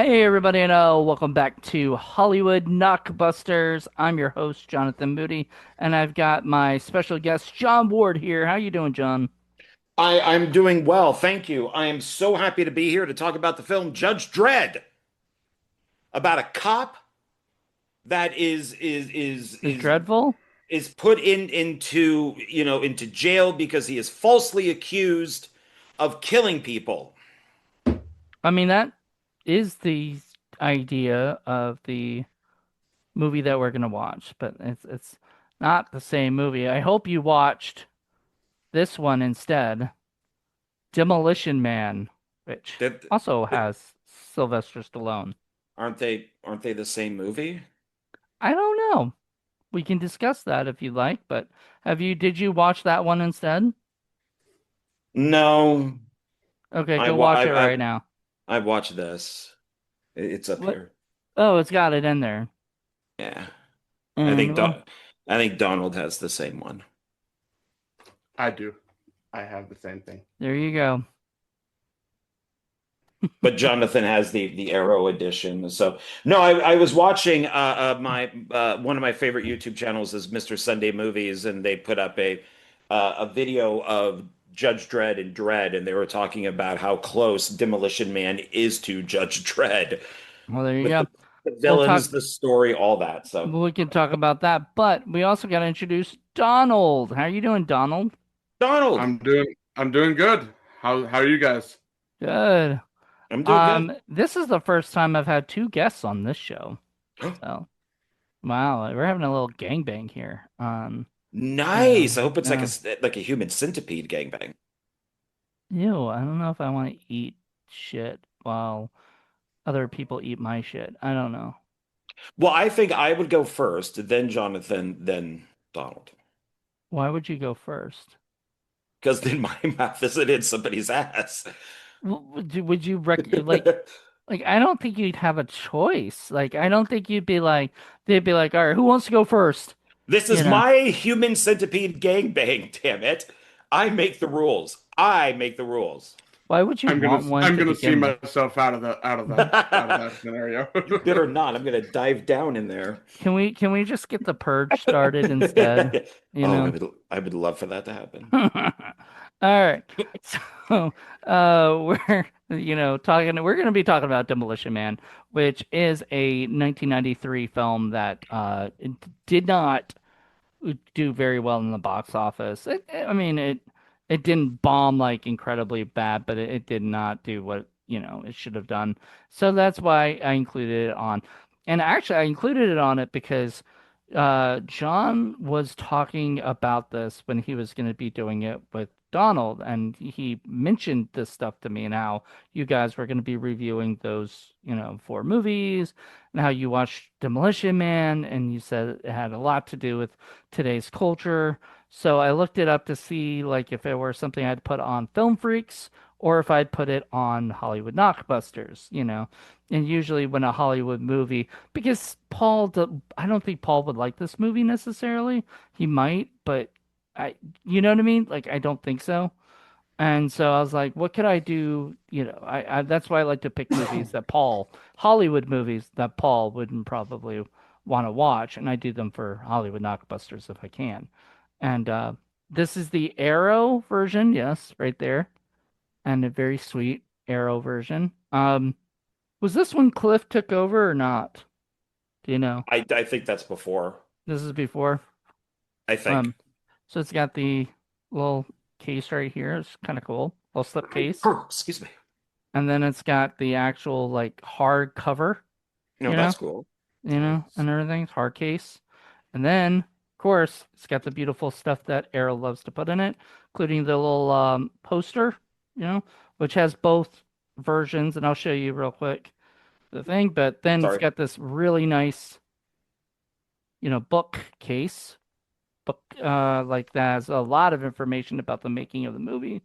Hey everybody, and welcome back to Hollywood Knockbusters. I'm your host, Jonathan Moody, and I've got my special guest, John Ward here. How you doing, John? I'm doing well, thank you. I am so happy to be here to talk about the film Judge Dredd, about a cop that Is dreadful? is put into jail because he is falsely accused of killing people. I mean, that is the idea of the movie that we're gonna watch, but it's not the same movie. I hope you watched this one instead, Demolition Man, which That also has Sylvester Stallone. aren't they the same movie? I don't know. We can discuss that if you like, but did you watch that one instead? No, Okay, I go wa watch it I right I now. I watched this. It's up What? here. Oh, it's got it in there. Yeah. I And think well, Do I think Donald has the same one. I do. I have the same thing. there you go. But Jonathan has the Arrow edition. So no, I was watching my one of my favorite YouTube channels is Mr. Sunday Movies, and they put up a video of Judge Dredd and Dredd, and they were talking about how close Demolition Man is to Judge Dredd Well, there you with go. the We'll talk. villains, the story, all that. So We can talk about that, but we also got to introduce Donald. How are you doing, Donald? Donald, I'm doing good. How are you guys? Good. I'm doing good. This is the first time I've had two guests on this show. So, wow, we're having a little gangbang here. Nice. I hope it's Yeah. like a human centipede gangbang. Ew, I don't know if I want to eat shit while other people eat my shit. I don't know. Well, I think I would go first, then Jonathan, then Donald. Why would you go first? Because then my mouth isn't in somebody's ass. Would you I don't think you'd have a choice. Like I don't think you'd be like they'd be like, "All right, who wants to go first?" This You is know. my human centipede gangbang, damn it. I make the rules. I make the rules. Why would you I'm gonna want one I'm to gonna see begin with? myself out of that scenario. You better not. I'm gonna dive down in there. Can we just get the purge started instead? You Oh, know. I would love for that to happen. All right. So, we're going to be talking about Demolition Man, which is a 1993 film that it did not do very well in the box office. I mean, it didn't bomb like incredibly bad, but it did not do what, it should have done. So that's why I included it on. And actually, I included it on it because John was talking about this when he was going to be doing it with Donald, and he mentioned this stuff to me and how you guys were going to be reviewing those, four movies and how you watched Demolition Man, and you said it had a lot to do with today's culture. So I looked it up to see like if it were something I'd put on Film Freaks or if I'd put it on Hollywood Knockbusters. And usually when a Hollywood movie, because I don't think Paul would like this movie necessarily. He might, but you know what I mean? Like I don't think so. And so I was like, what could I do? I that's why I like to pick Hollywood movies that Paul wouldn't probably want to watch, and I do them for Hollywood Knockbusters if I can. And this is the Arrow version, yes, right there, and a very sweet Arrow version. Was this when Cliff took over or not? Do you know? I think that's before. This is before. I think. Um, so it's got the little case right here. It's kind of cool, little slip case. Excuse me. And then it's got the actual like hard cover, No, you know, that's cool. and everything. It's hard case. And then, of course, it's got the beautiful stuff that Arrow loves to put in it, including the little poster, which has both versions, and I'll show you real quick the thing. But then it's Sorry. got this really nice, book case, book like that has a lot of information about the making of the movie.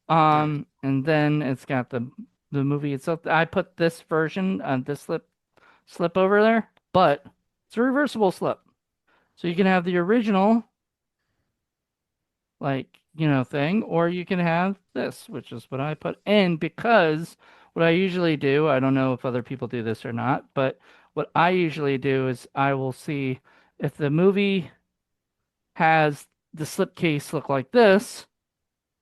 And then it's got the movie itself. I put this version on this slip over there, but it's a reversible slip. So you can have the original, like, thing, or you can have this, which is what I put in because what I usually do, I don't know if other people do this or not, but what I usually do is I will see if the movie has the slipcase look like this,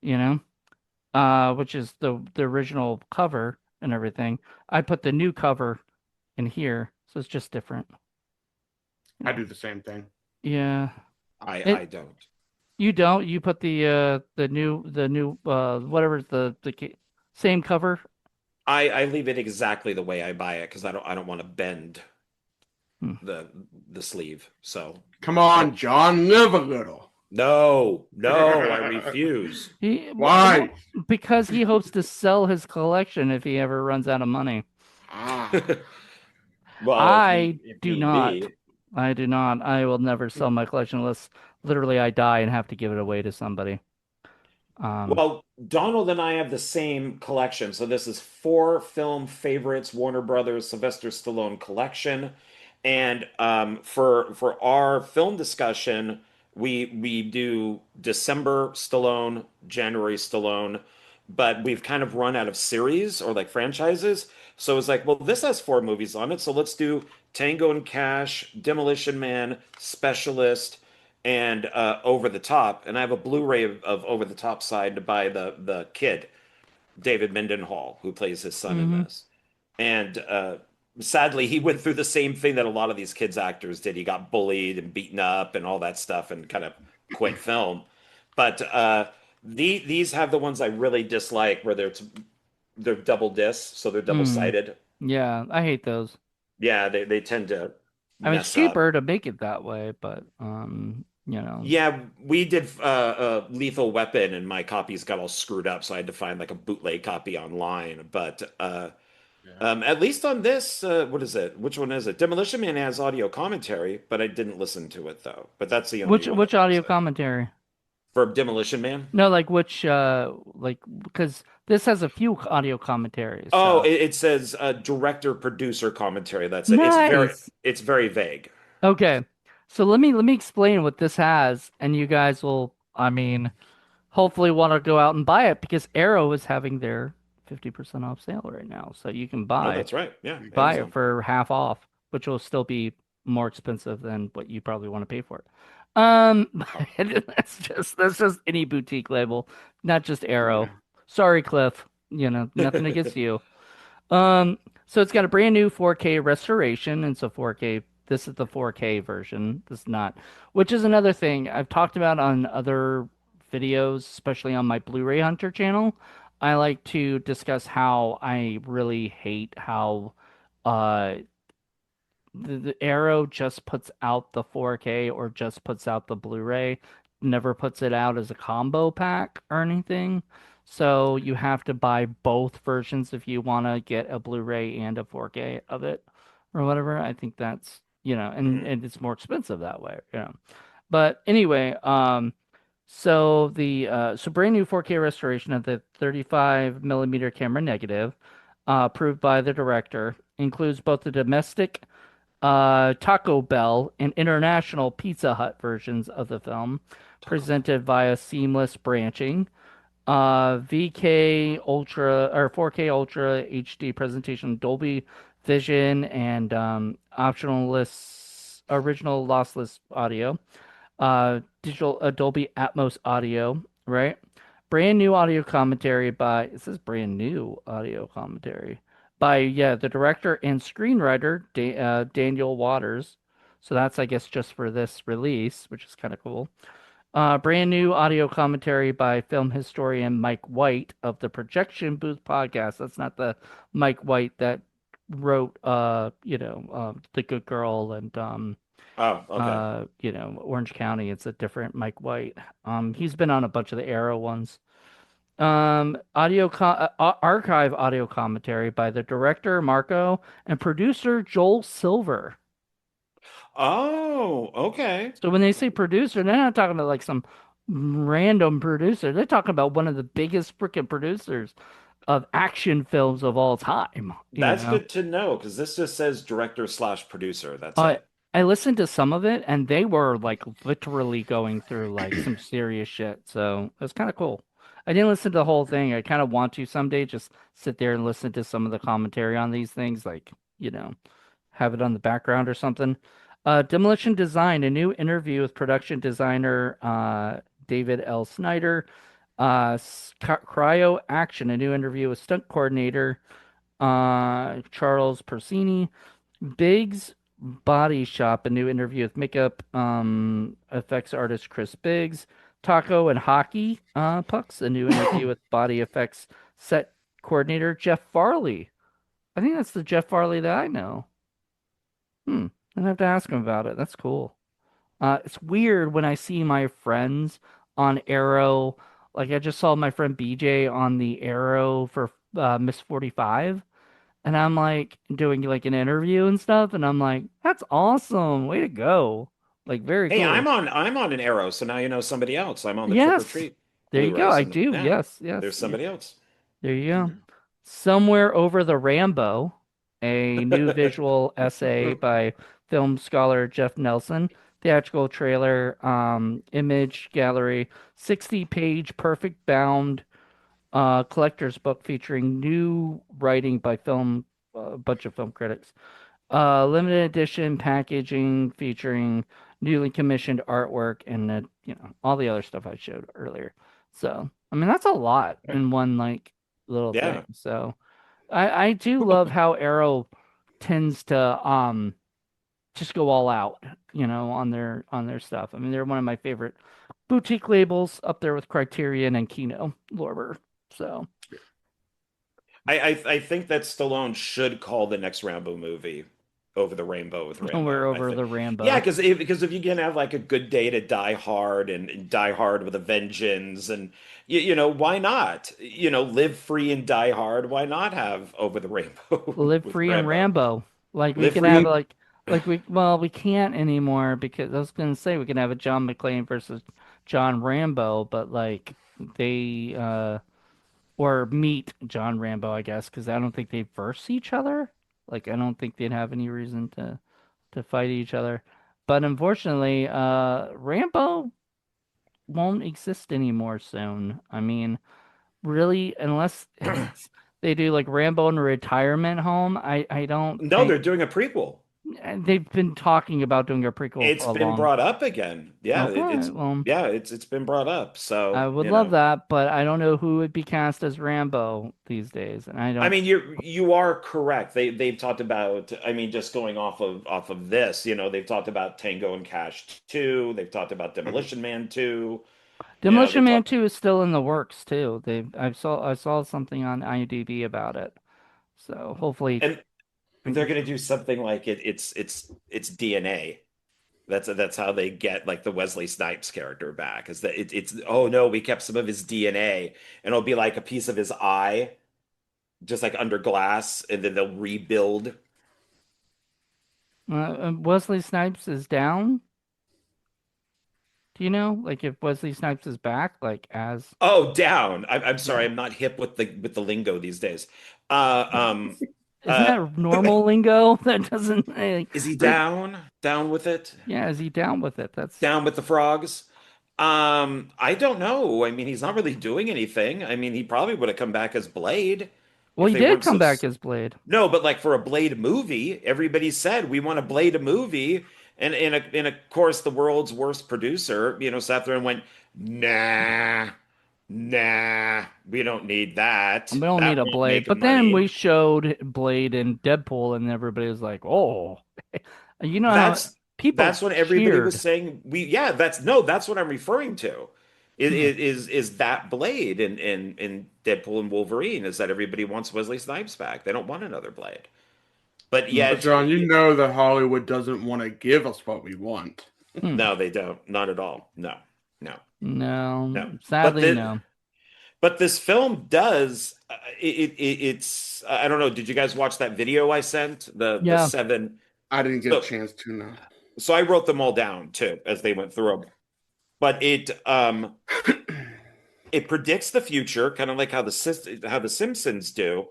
you know, which is the original cover and everything. I put the new cover in here, so it's just different. I Yeah. do the same thing. Yeah. I It don't. You don't. You put the new whatever same cover. I leave it exactly the way I buy it because I don't want to bend Hmm. the the sleeve. So Come I on, John, live a little. no, I refuse. Why? Because he hopes to sell his collection if he ever runs out of money. Ah, Well, I if do need not. be. I do not. I will never sell my collection unless literally I die and have to give it away to somebody. Um, Well, Donald and I have the same collection. So this is four film favorites, Warner Brothers, Sylvester Stallone collection. And for our film discussion, we do December Stallone, January Stallone, but we've kind of run out of series or like franchises. So it's like, well, this has four movies on it, so let's do Tango and Cash, Demolition Man, Specialist, and Over the Top. And I have a Blu-ray of Over the Top signed by the kid, David Mendenhall, who plays his son in mhm. this. And sadly, he went through the same thing that a lot of these kids actors did. He got bullied and beaten up and all that stuff, and kind of quit film. But these have the ones I really dislike, where they're double discs, so they're double Mm. sided. Yeah, I hate those. Yeah, they tend to I mean, it's mess up. cheaper to make it that way, but Yeah, we did Lethal Weapon, and my copies got all screwed up, so I had to find like a bootleg copy online. But yeah. at least on this, what is it? Which one is it? Demolition Man has audio commentary, but I didn't listen to it though. But that's the only one that which has audio it. commentary? For Demolition Man? No, like which like because this has a few audio commentaries, Oh, so it says director producer commentary. That's it. nice. It's very vague. Okay. So let me explain what this has, and you guys will, I mean, hopefully want to go out and buy it because Arrow is having their 50% off sale right now. So you can Oh, buy that's right. Yeah, buy it Amazon. for half off, which will still be more expensive than what you probably want to pay for it. That's just any boutique label, not just Arrow. Yeah. Sorry, Cliff. Nothing against you. So it's got a brand new 4K restoration, and so 4K. This is the 4K version. This is not, which is another thing I've talked about on other videos, especially on my Blu-ray Hunter channel. I like to discuss how I really hate how uh the Arrow just puts out the 4K or just puts out the Blu-ray, never puts it out as a combo pack or anything. So you have to buy both versions if you want to get a Blu-ray and a 4K of it or whatever. I think that's, Mhm. and it's more expensive that way. But anyway, so brand new 4K restoration of the 35 millimeter camera negative, approved by the director, includes both the domestic Taco Bell and international Pizza Hut versions of the film, Taco Bell. presented via seamless branching. VK Ultra or 4K Ultra HD presentation, Dolby Vision, and original lossless audio. Digital Dolby Atmos audio, right? Brand new audio commentary by, it says brand new audio commentary by, yeah, the director and screenwriter, Daniel Waters. So that's, I guess, just for this release, which is kind of cool. Brand new audio commentary by film historian Mike White of the Projection Booth podcast. That's not the Mike White that wrote, The Good Girl and Oh, okay. Orange County. It's a different Mike White. He's been on a bunch of the Arrow ones. Archive audio commentary by the director Marco and producer Joel Silver. Oh, okay. So when they say producer, they're not talking about like some random producer. They're talking about one of the biggest freaking producers of action films of all time, you That's know. good to know because this just says director slash producer. That's I it. I listened to some of it and they were like literally going through like some serious shit. So it was kind of cool. I didn't listen to the whole thing. I kind of want to someday just sit there and listen to some of the commentary on these things, like, you know, have it on the background or something. Demolition Design, a new interview with production designer David L. Snyder. Cryo Action, a new interview with stunt coordinator Charles Persini. Biggs Body Shop, a new interview with makeup effects artist Chris Biggs. Taco and Hockey Pucks, a new interview with body effects set coordinator Jeff Farley. I think that's the Jeff Farley that I know. Hmm. I'd have to ask him about it. That's cool. It's weird when I see my friends on Arrow. Like I just saw my friend BJ on the Arrow for Miss 45, and I'm like doing like an interview and stuff, and I'm like, that's awesome. Way to go. Like very Hey, cool. I'm on an Arrow, so now you know somebody else. I'm on the Trick or Yes. Treat There you go. Blu-rays, I and do. yeah, Yes, yes. there's Yeah. somebody else. There you go. Somewhere Over the Rambo, a new visual essay by film scholar Jeff Nelson. Theatrical trailer, image gallery, 60-page perfect bound collector's book featuring new writing by a bunch of film critics. Limited edition packaging featuring newly commissioned artwork and all the other stuff I showed earlier. So, I mean, that's a lot in one like little thing. Yeah. So, I do love how Arrow tends to just go all out, on their stuff. I mean, they're one of my favorite boutique labels up there with Criterion and Kino Lorber. So, I think that Stallone should call the next Rambo movie Over the Rainbow with we're Rambo. I over think, the yeah, Rambo. because if you can have like a good day to Die Hard and Die Hard with a Vengeance, and why not? Live free and Die Hard. Why not have Over the Rainbow Live with free and Rambo? Rambo. Like we Live can have free. like we can't anymore because I was gonna say we can have a John McClane versus John Rambo, but like they or meet John Rambo, I guess, because I don't think they verse each other. Like I don't think they'd have any reason to fight each other. But unfortunately, Rambo won't exist anymore soon. I mean, really, unless they do like Rambo in a retirement home, I don't No, think they're doing a prequel. they've been talking about doing a prequel for It's a been long. brought up again. Yeah, Okay, well, it's been brought up. I So, would love that, but I don't know who would be cast as Rambo these days, and I I don't. mean, you are correct. They've talked about. I mean, just going off of this, they've talked about Tango and Cash 2. They've talked about Demolition Man 2. Demolition They've Man talked, 2 is still in the works too. I saw something on IMDb about it. So hopefully, and they're fingers going to crossed. do something like it's DNA. That's how they get like the Wesley Snipes character back. Is that it's oh no, we kept some of his DNA, and it'll be like a piece of his eye, just like under glass, and then they'll rebuild. Wesley Snipes is down. Do you know, like, if Wesley Snipes is back, like as Oh, down. I'm sorry, yeah, I'm not hip with the lingo these days. Uh, um, isn't uh, that normal lingo? That doesn't like, is he like down? Down with it? yeah, is he down with it? That's Down with the frogs? I don't know. I mean, he's not really doing anything. I mean, he probably would have come back as Blade well, if he they did weren't come so. back as Blade. No, but like for a Blade movie, everybody said we want a Blade movie, and of course the world's worst producer, sat there and went, nah, nah, we don't need We that. don't need That a won't Blade, make but then we money. showed Blade in Deadpool, and everybody was like, "Oh, you know how That's people that's what everybody was cheered." saying. Yeah, that's no, that's what I'm referring to. Is Hmm. is that Blade in Deadpool and Wolverine? Is that everybody wants Wesley Snipes back? They don't want another Blade. But Hmm. But yet, John, you know that Hollywood doesn't want to give us what we want. Hmm. no, they don't. Not at all. No, no, No, no. But sadly, the no. but this film does. It's. I don't know. Did you guys watch that video I sent? The Yeah, seven. I didn't get a So chance to know. so I wrote them all down too as they went through them. But it predicts the future, kind of like how the Simpsons do.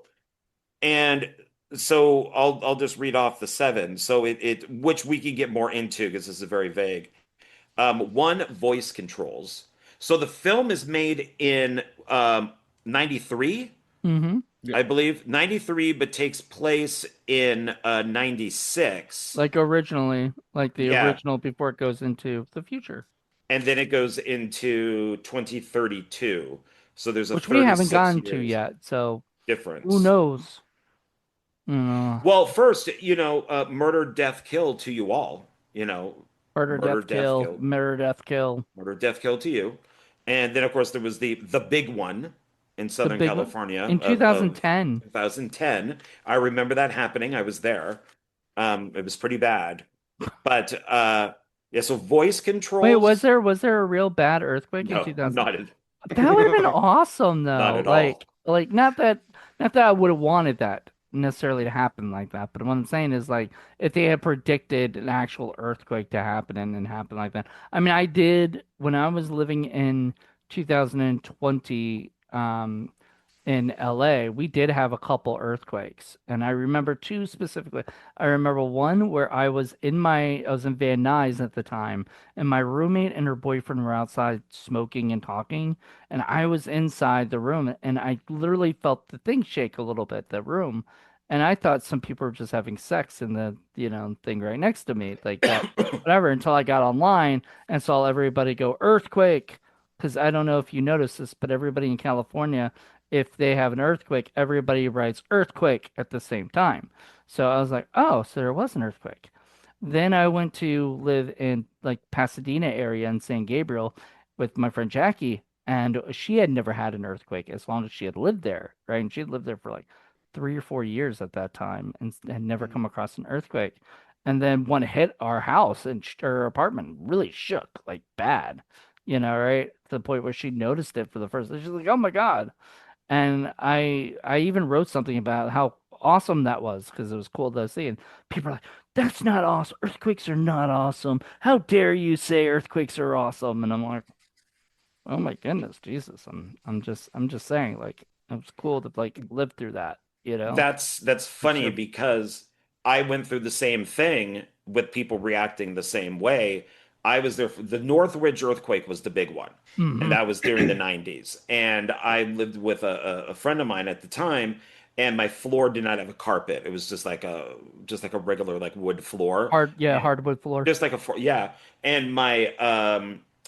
And so I'll just read off the seven. So it which we can get more into because this is very vague. One, voice controls. So the film is made in 93, Mm-hmm. Yeah. I believe. 93, but takes place in 96. Like originally, like the Yeah. original before it goes into the future, And then it goes into 2032. So there's a which we haven't 36 gotten to years yet. So who difference. knows? Uh, Well, first, murder, death, kill to you all. Murder, Murder, death, death, kill, kill, murder, death, kill. murder, death, kill to you. And then, of course, there was the big one in The Southern big one California in of 2010. 2010. I remember that happening. I was there. It was pretty bad. But yeah, so voice Wait, controls, was there a real bad earthquake in no, 2000? That would have been Yeah. awesome not though. at all. Like not that I would have wanted that necessarily to happen like that, but what I'm saying is like if they had predicted an actual earthquake to happen and happen like that. I mean, I did when I was living in 2020 in LA, we did have a couple earthquakes, and I remember two specifically. I remember one where I was in Van Nuys at the time, and my roommate and her boyfriend were outside smoking and talking, and I was inside the room, and I literally felt the thing shake a little bit, the room, and I thought some people were just having sex in the, thing right next to me, like that, whatever, until I got online and saw everybody go earthquake. Because I don't know if you noticed this, but everybody in California, if they have an earthquake, everybody writes earthquake at the same time. So I was like, oh, so there was an earthquake. Then I went to live in like Pasadena area in San Gabriel with my friend Jackie, and she had never had an earthquake as long as she had lived there, right? And she had lived there for like 3 or 4 years at that time and had never come across an earthquake. And then one hit our house and her apartment really shook like bad, right? To the point where she noticed it for the first. She's like, "Oh my God." And I even wrote something about how awesome that was because it was cool to see. And people are like, "That's not awesome. Earthquakes are not awesome. How dare you say earthquakes are awesome?" And I'm like, "Oh my goodness, Jesus! I'm just saying, like, it was cool to like live through that, That's for funny sure." because I went through the same thing with people reacting the same way. I was there for the Northridge earthquake was the big one, and Hmm. that was during the 90s. And I lived with a friend of mine at the time, and my floor did not have a carpet. It was just like a regular like wood floor, Yeah, and hardwood floor. just like a floor, yeah. And my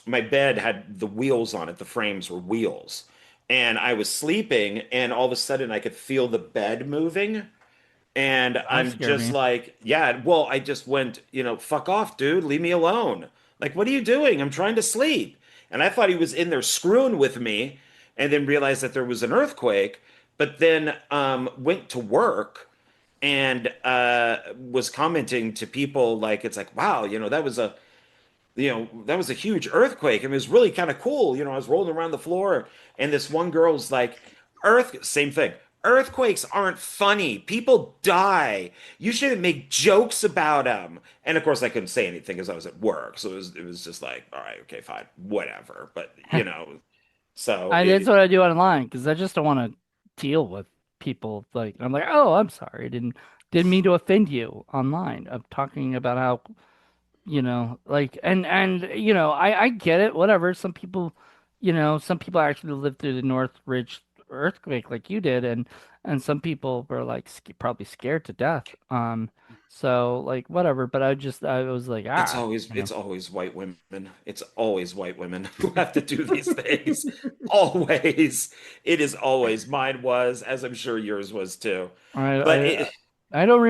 bed had the wheels on it. The frames were wheels and I was sleeping, and all of a sudden I could feel the bed moving. And That would I'm scare just me. like, yeah, well, I just went, fuck off, dude, leave me alone. Like, what are you doing? I'm trying to sleep. And I thought he was in there screwing with me, and then realized that there was an earthquake, but then went to work and was commenting to people like, it's like, wow, that was a huge earthquake. And it was really kind of cool. I was rolling around the floor, and this one girl's like, same thing. Earthquakes aren't funny. People die. You shouldn't make jokes about them. And of course, I couldn't say anything because I was at work. So it was just like, all right, okay, fine, whatever. But so That's what I do online because I just don't want to deal with people like I'm like, oh, I'm sorry, didn't mean to offend you online of talking about how like and I get it, whatever. Some people actually lived through the Northridge earthquake like you did, and some people were like probably scared to death. So like whatever, but I was like, it's ah, always you know. it's always white women. It's always white women who have to do these things. Always. It is always. Mine was, as I'm sure yours was too. I But I it I don't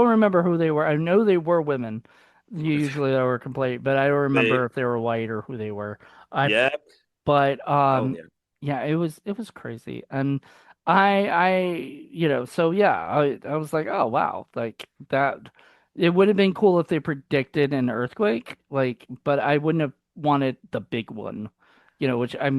remember who they were. I know they were women. Usually they were complete, but I don't remember they if they were white or who they were. I yeah. But Oh yeah. yeah, it was crazy. And I so yeah, I was like, "Oh wow." Like that it would have been cool if they predicted an earthquake, like, but I wouldn't have wanted the big one. Which I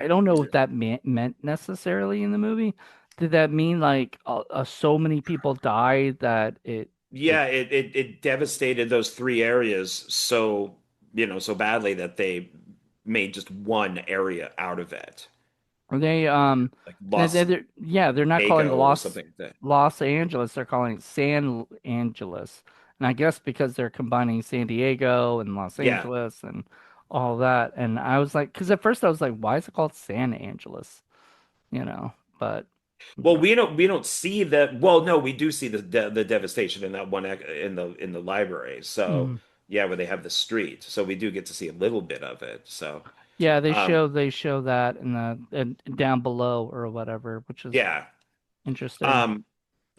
don't know if that meant necessarily in the movie. Did that mean like so many people died that it Yeah, it devastated those three areas so badly that they made just one area out of it. Are they Like Los yeah, they're not calling it Dago or something like that. Los Angeles, they're calling it San Angeles. And I guess because they're combining San Diego and Los Yeah. Angeles and all that. And I was like, because at first I was like, why is it called San Angeles? You know, but Well, yeah. we don't see that. Well, no, we do see the devastation in that one in the library. So Mhm. yeah, where they have the street. So we do get to see a little bit of it. So Yeah, um, they show that in the and down below or whatever, which is yeah. interesting. Um,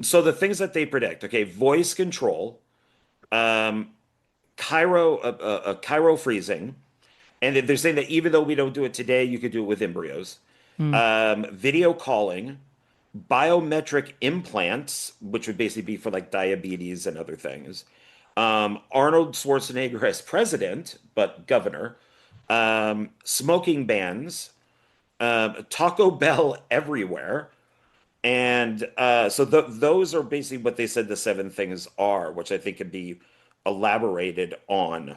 so the things that they predict, okay, voice control, um, Cairo freezing, and they're saying that even though we don't do it today, you could do it with embryos. Hmm. Video calling, biometric implants, which would basically be for like diabetes and other things. Arnold Schwarzenegger as president, but governor. Smoking bans, Taco Bell everywhere. And so those are basically what they said the seven things are, which I think can be elaborated on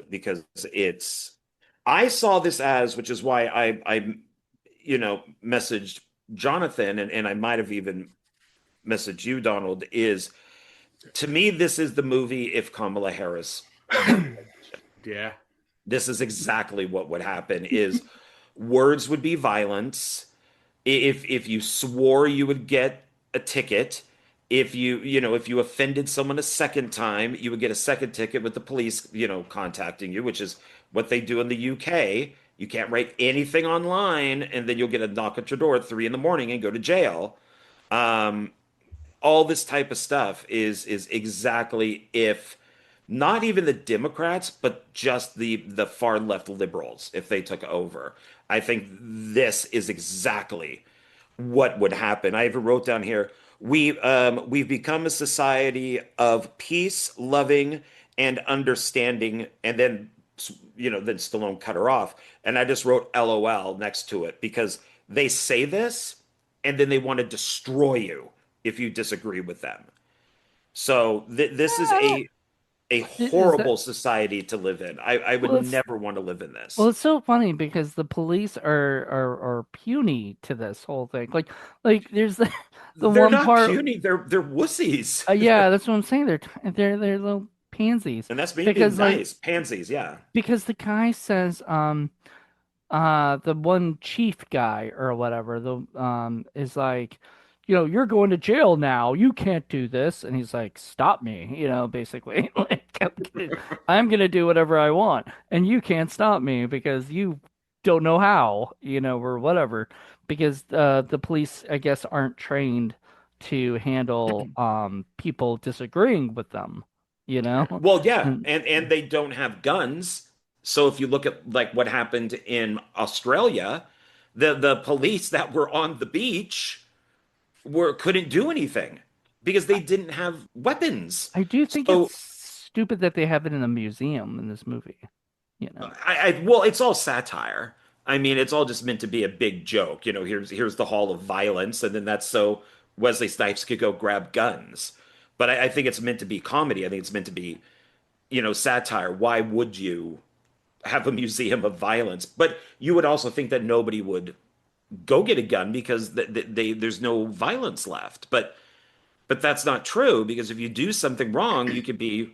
because it's. I saw this as, which is why messaged Jonathan and I might have even messaged you, Donald, is to me, this is the movie if Kamala Harris won the election. Yeah. This is exactly what would happen is words would be violence. If you swore you would get a ticket, if you offended someone a second time, you would get a second ticket with the police, contacting you, which is what they do in the UK. You can't write anything online, and then you'll get a knock at your door at 3 in the morning and go to jail. Um, all this type of stuff is exactly if not even the Democrats, but just the far left liberals, if they took over. I think this is exactly what would happen. I even wrote down here, we've become a society of peace, loving, and understanding, and then Stallone cut her off. And I just wrote LOL next to it because they say this and then they want to destroy you if you disagree with them. So this is I don't. a Is that horrible society to live in. I would well? It's never want to live in well, this. it's so funny because the police are puny to this whole thing. Like there's the They're one not part. puny. They're wussies. Yeah, that's what I'm saying. They're little pansies And that's me being because nice. Pansies, yeah. the guy says the one chief guy or whatever the is like, you're going to jail now, you can't do this, and he's like, stop me, basically. Like, I'm gonna do whatever I want and you can't stop me because you don't know how, or whatever, because the police, I guess, aren't trained to handle people disagreeing with them, you know Well, yeah, and and they don't have guns. So if you look at like what happened in Australia, the police that were on the beach were couldn't do anything because they didn't have weapons. I do think it's So stupid that they have it in a museum in this movie, you know. well, it's all satire. I mean, it's all just meant to be a big joke. Here's the Hall of Violence, and then that's so Wesley Snipes could go grab guns. But I think it's meant to be comedy. I think it's meant to be, satire. Why would you have a museum of violence? But you would also think that nobody would go get a gun because there's no violence left. But that's not true because if you do something wrong, you could be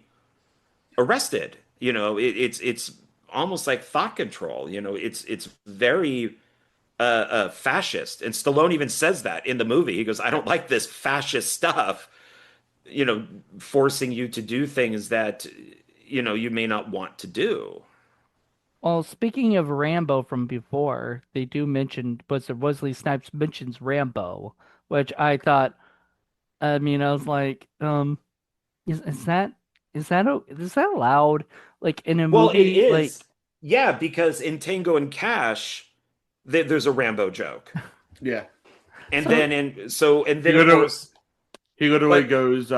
arrested. It's almost like thought control. It's very fascist. And Stallone even says that in the movie. He goes, "I don't like this fascist stuff." Forcing you to do things that you may not want to do. Well, speaking of Rambo from before, they do mention, was it Wesley Snipes mentions Rambo, which I thought, I mean, I was like, is that is that allowed? Like in a Well, it movie, is. like Yeah, because in Tango and Cash, there's a Rambo joke. Yeah. And so then and He then of literally, course, he literally but goes,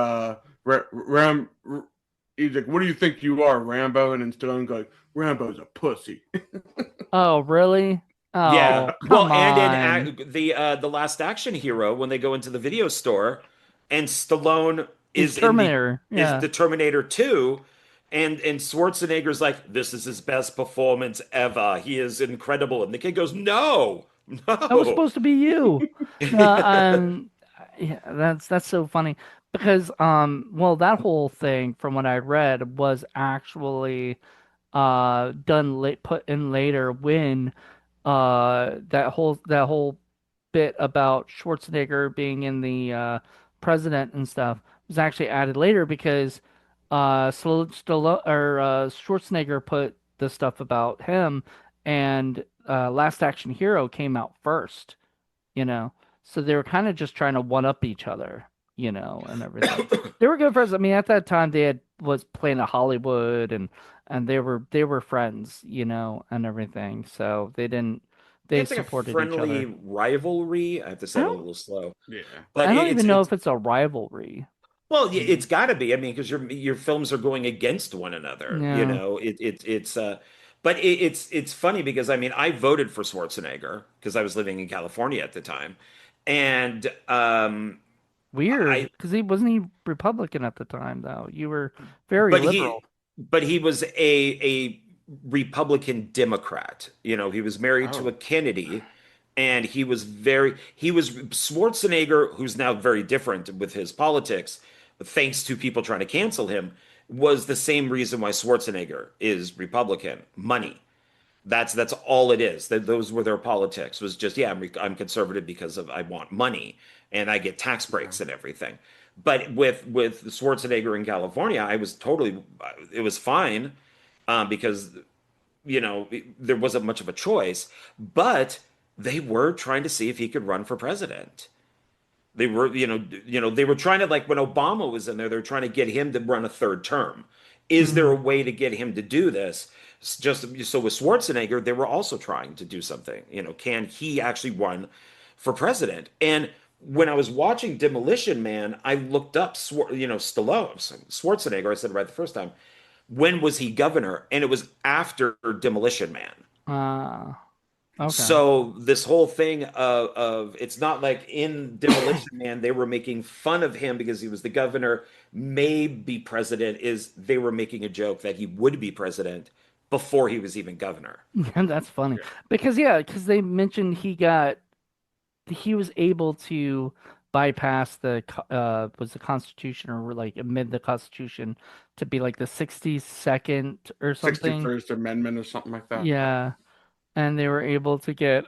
he's like, what do you think you are, Rambo? And then Stallone goes, Rambo's a pussy. oh, really? yeah. Oh, Well, come and in on. the Last Action Hero, when they go into the video store, and Stallone Is is in the Terminator. is Yeah. the Terminator 2, and Schwarzenegger's like, this is his best performance ever. He is incredible. And the kid goes, no, That was no. supposed to be you. Uh, um, yeah, that's so funny because well, that whole thing from what I read was actually done late put in later when that whole bit about Schwarzenegger being in the president and stuff was actually added later because Schwarzenegger put the stuff about him, and Last Action Hero came out first, you know. So they were kind of just trying to one up each other, and everything. They were good friends. I mean, at that time they had was playing at Hollywood, and they were friends, and everything. So they It's like a supported each friendly other. rivalry. I have to I say it a don't little slow, Yeah. but I don't even know it's if it's a rivalry. well, Mm. it's got to be. I mean, because your films are going against one another. Yeah. But it's funny because I mean, I voted for Schwarzenegger because I was living in California at the time, and Weird, I because he wasn't Republican at the time though. You were very but liberal. he was a Republican Democrat. You know, he was married to a Oh. Kennedy, and he was Schwarzenegger, who's now very different with his politics, thanks to people trying to cancel him, was the same reason why Schwarzenegger is Republican. Money. That's all it is. Those were their politics. Was just yeah, I'm conservative because of I want money and I get tax breaks and everything. But with Schwarzenegger in California, I was totally it was fine because there wasn't much of a choice. But they were trying to see if he could run for president. They were, they were trying to like when Obama was in there, they're trying to get him to run a third term. Is there a Hmm. way to get him to do this? Just so with Schwarzenegger, they were also trying to do something. Can he actually run for president? And when I was watching Demolition Man, I looked up, Stallone, Schwarzenegger. I said it right the first time. When was he governor? And it was after Demolition Man. Uh, okay. So this whole thing of it's not like in Demolition Man they were making fun of him because he was the governor, may be president, is they were making a joke that he would be president before he was even governor. And that's funny Yeah. because because they mentioned he was able to bypass was the Constitution or like amend the Constitution to be like the 62nd or something. 61st Amendment or something like that. Yeah, and they were able to get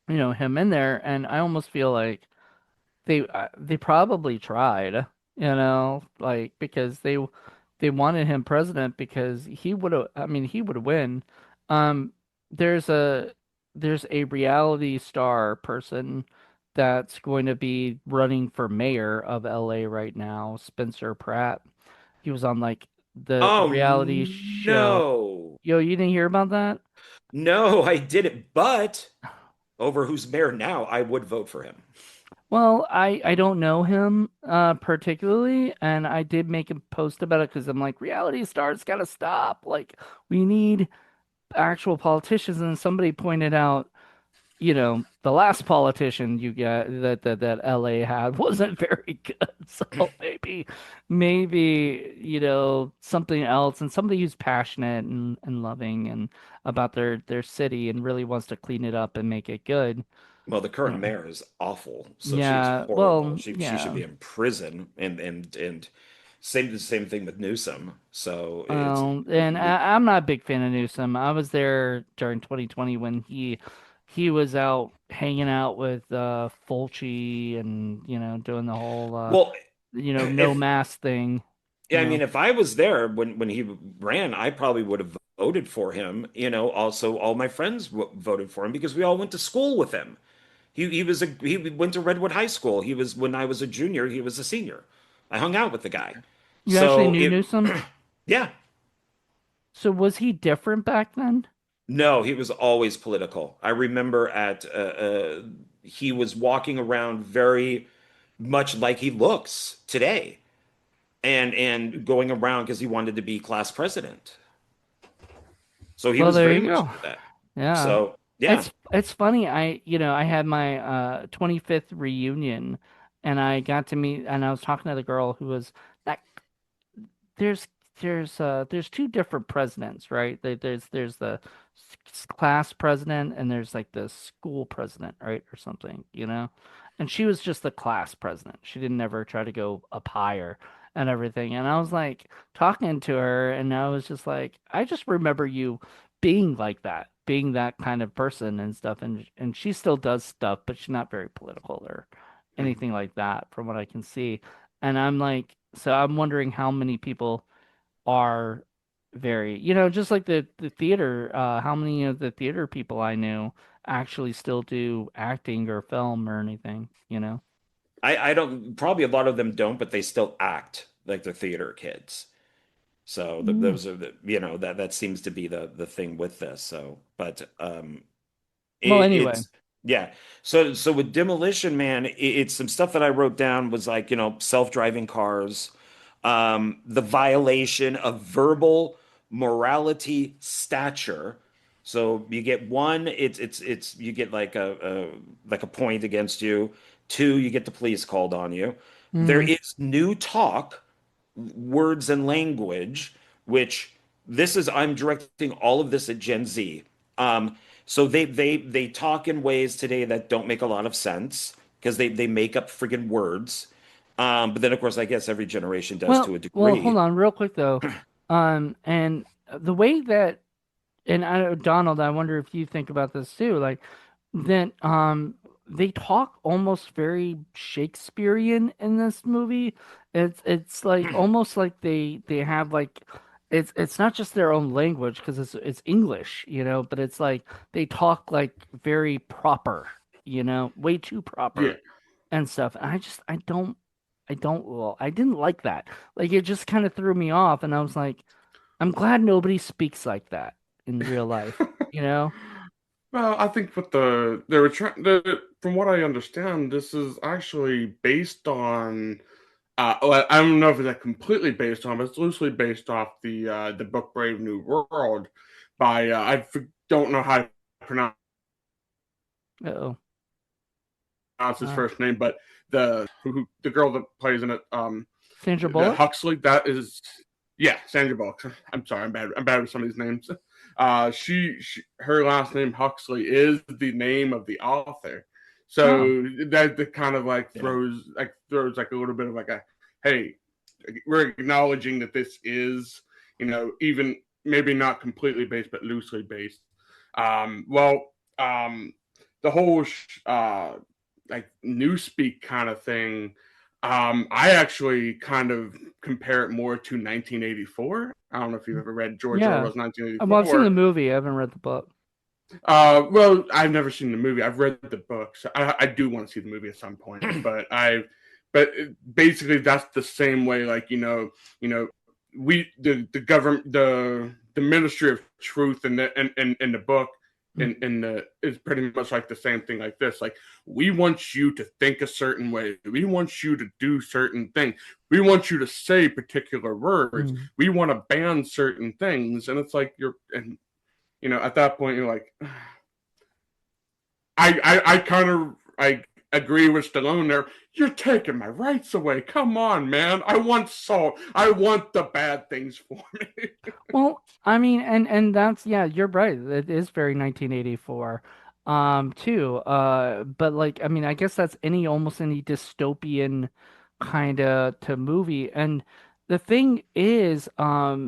him in there, and I almost feel like they probably tried, like because they wanted him president because he would have. I mean, he would win. Um, there's a there's a reality star person that's going to be running for mayor of LA right now, Spencer Pratt. He was on like the Oh reality show. no. Yo, you didn't hear about that? No, I didn't. But over who's mayor now, I would vote for him. Well, I don't know him particularly, and I did make a post about it because I'm like, reality stars gotta stop. Like, we need actual politicians. And somebody pointed out, the last politician you got that LA had wasn't very good. So maybe, something else and somebody who's passionate and loving and about their city and really wants to clean it up and make it good. Well, the current Uh, mayor is awful, so she's yeah, horrible. well, She should yeah. be in prison, and the same thing with Newsom. So it's And I'm not a big fan of Newsom. I was there during 2020 when he was out hanging out with Fulci and doing the whole well, no if mask thing, yeah, I mean, if I was there when he ran, I probably would have voted for him. Also all my friends voted for him because we all went to school with him. He went to Redwood High School. He was when I was a junior, he was a senior. I hung out with the guy. You actually So knew Newsom. yeah. So was he different back then? No, he was always political. I remember he was walking around very much like he looks today, and going around because he wanted to be class president. So he Well, was there very you much go. like that. Yeah. So yeah. It's funny. I had my 25th reunion and I got to meet and I was talking to the girl who was that there's there's two different presidents, right? There's the class president and there's like the school president, right? Or something, And she was just the class president. She didn't ever try to go up higher. and everything. And I was like talking to her, and I was just like, I just remember you being like that, being that kind of person and stuff. And she still does stuff, but she's not very political or anything like that, from what I can see. And I'm like, so I'm wondering how many people are very, just like the theater, how many of the theater people I knew actually still do acting or film or anything. I don't, probably a lot of them don't, but they still act like they're theater kids. So Mm. those are that seems to be the thing with this. So, but Well, anyway. it's yeah. So with Demolition Man, it's some stuff that I wrote down was like, self-driving cars, the violation of verbal morality stature. So you get one, it's you get like a point against you. Two, you get the police called on you. There Mm. is new talk, words and language, which this is I'm directing all of this at Gen Z. So they talk in ways today that don't make a lot of sense because they make up friggin' words. But then of course I guess every generation does to a Well, hold degree. on, real quick though. And the way that, and Donald, I wonder if you think about this too, like that, they talk almost very Shakespearean in this movie. It's like almost like they have like, it's not just their own language because it's English, but it's like they talk like very proper, way too Yeah. proper and stuff. And well, I didn't like that. Like it just kind of threw me off, and I was like, I'm glad nobody speaks like that in real life, you know? Well, I think what they were trying, from what I understand, this is actually based on. Well, I don't know if it's completely based on, but it's loosely based off the book Brave New World by don't know how to pronounce Uh-oh. his Uh, first name, but the girl that plays in it, Sandra the Bullock? Huxley, that is, yeah, Sandra Bullock. I'm sorry, I'm bad with some of these names. She her last name Huxley is the name of the author, Oh, so that kind of like Yeah. throws like a little bit of like a, hey, we're acknowledging that this is, even maybe not completely based but loosely based. Well, the whole like newspeak kind of thing, I actually kind of compare it more to 1984. I don't know if you've ever read George yeah. Orwell's Well, I've seen the 1984. movie. I haven't read the book. Well, I've never seen the movie. I've read the books. I do want to see the movie at some point, but basically that's the same way. Like we the government the Ministry of Truth in the book in the is pretty much like the same thing like this. Like we want you to think a certain way. We want you to do certain things. We want you to say particular words. Mm. We want to ban certain things, and it's like at that point you're like, I kind of I agree with Stallone there. You're taking my rights away. Come on, man. I want salt. I want the bad things for me. Well, I mean, and that's, yeah, you're right. It is very 1984, too. But like, I mean, I guess that's almost any dystopian kind of to movie. And the thing is, yeah,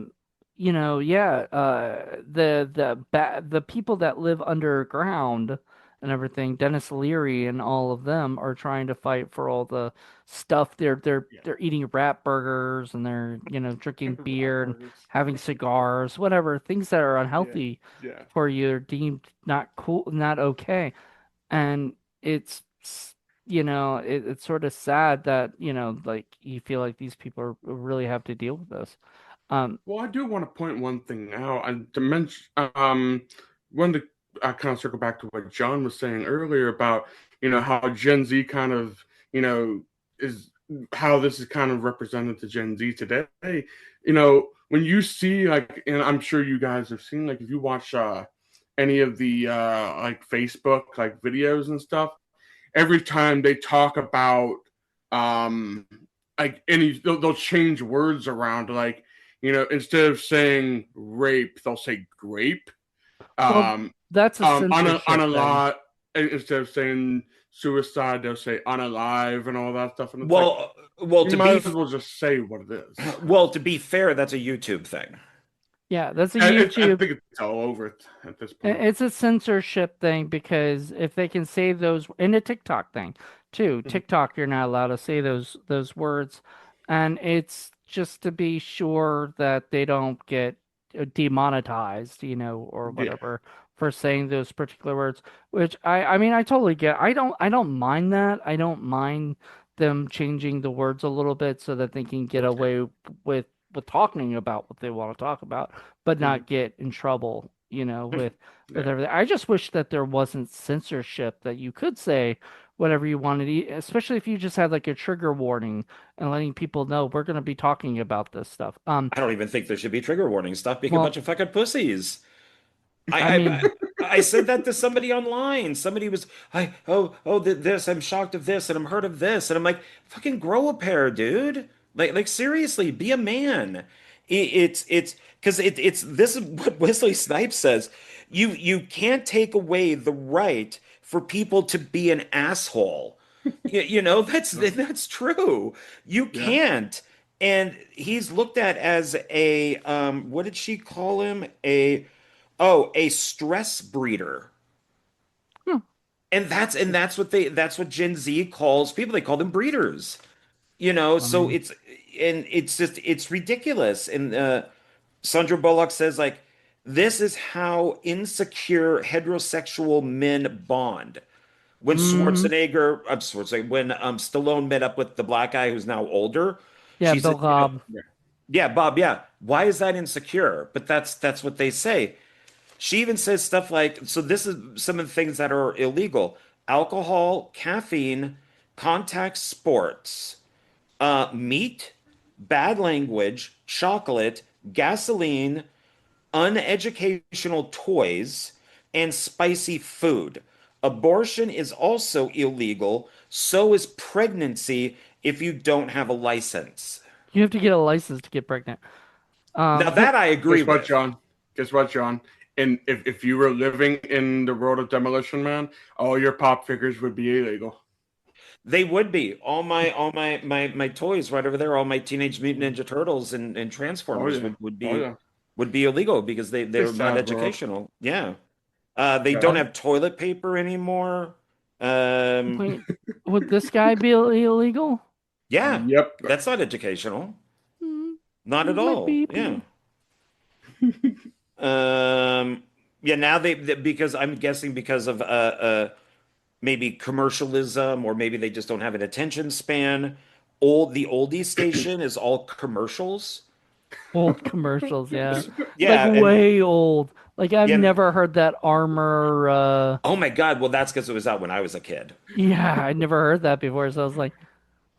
the people that live underground and everything, Dennis Leary and all of them are trying to fight for all the stuff. They're eating rat burgers, and they're, drinking Rat beer and burgers. having cigars, whatever, things that are Yeah, unhealthy yeah. for you are deemed not cool, not okay. And it's, it's sort of sad that, like you feel like these people really have to deal with this. Um, Well, I do want to point one thing out, and to mention, wanted to kind of circle back to what John was saying earlier about, how Gen Z kind of, is how this is kind of represented to Gen Z today. When you see like, and I'm sure you guys have seen, like, if you watch any of the like Facebook like videos and stuff, every time they talk about um like they'll change words around, like, instead of saying rape they'll say grape, well, um that's a on a censorship thing. lot, instead of saying suicide, they'll say unalive and all that stuff. And it's like, well, you might as well just say what it is. to be fair, that's a YouTube thing. Yeah, that's a I YouTube. think it's all over it at this point. It's a censorship thing because if they can say those in a TikTok thing too, Mhm. TikTok you're not allowed to say those words, and it's just to be sure that they don't get demonetized, or Yeah. whatever for saying those particular words. Which I mean I totally get. I don't mind that. I don't mind them changing the words a little bit so that they can get away with talking about what they want to talk about but Mhm. not get in trouble, with Yeah. everything. I just wish that there wasn't censorship that you could say whatever you wanted, especially if you just had like a trigger warning and letting people know we're going to be talking about this stuff. I don't even think there should be trigger warnings. Stop being a Well, bunch of fucking pussies. I I mean, I said that to somebody online. Somebody was, this. I'm shocked of this, and I'm hurt of this, and I'm like, fucking grow a pair, dude. Like seriously, be a man. It's because it's this is what Wesley Snipes says. You can't take away the right for people to be an asshole. That's true. You Yeah. can't. And he's looked at as a what did she call him? A stress breeder. hmm, And that's what Gen Z calls people. They call them breeders. I So mean, it's ridiculous. And Sandra Bullock says like this is how insecure heterosexual men bond. When mm, When Stallone met up with the black guy who's now older, yeah, she Bill said, Cobb. Yeah. yeah, Bob, yeah. Why is that insecure? But that's what they say. She even says stuff like, so this is some of the things that are illegal: alcohol, caffeine, contact sports, meat, bad language, chocolate, gasoline, uneducational toys, and spicy food. Abortion is also illegal. So is pregnancy if you don't have a license. You have to get a license to get pregnant. Now But that I agree Guess what, with. John? Guess what, John? And if you were living in the world of Demolition Man, all your pop figures would be illegal. They would be all my toys right over there. All my Teenage Mutant Ninja Turtles and Oh Transformers yeah. would Oh be yeah. would be illegal because It's they're a not sad world. educational. Yeah. They Yeah. don't have toilet paper anymore. Um, wait, would this guy be illegal? yeah, Yep. that's not educational. Hmm, Not at might all. be. Yeah. Um, yeah. Now because I'm guessing because of maybe commercialism or maybe they just don't have an attention span. The oldie station is all commercials. Old commercials, yeah. Like Yeah, and way old. Like I've yeah. never heard that armor Oh my God. Well, that's because it was out when I was a kid. yeah, I never heard that before, so I was like,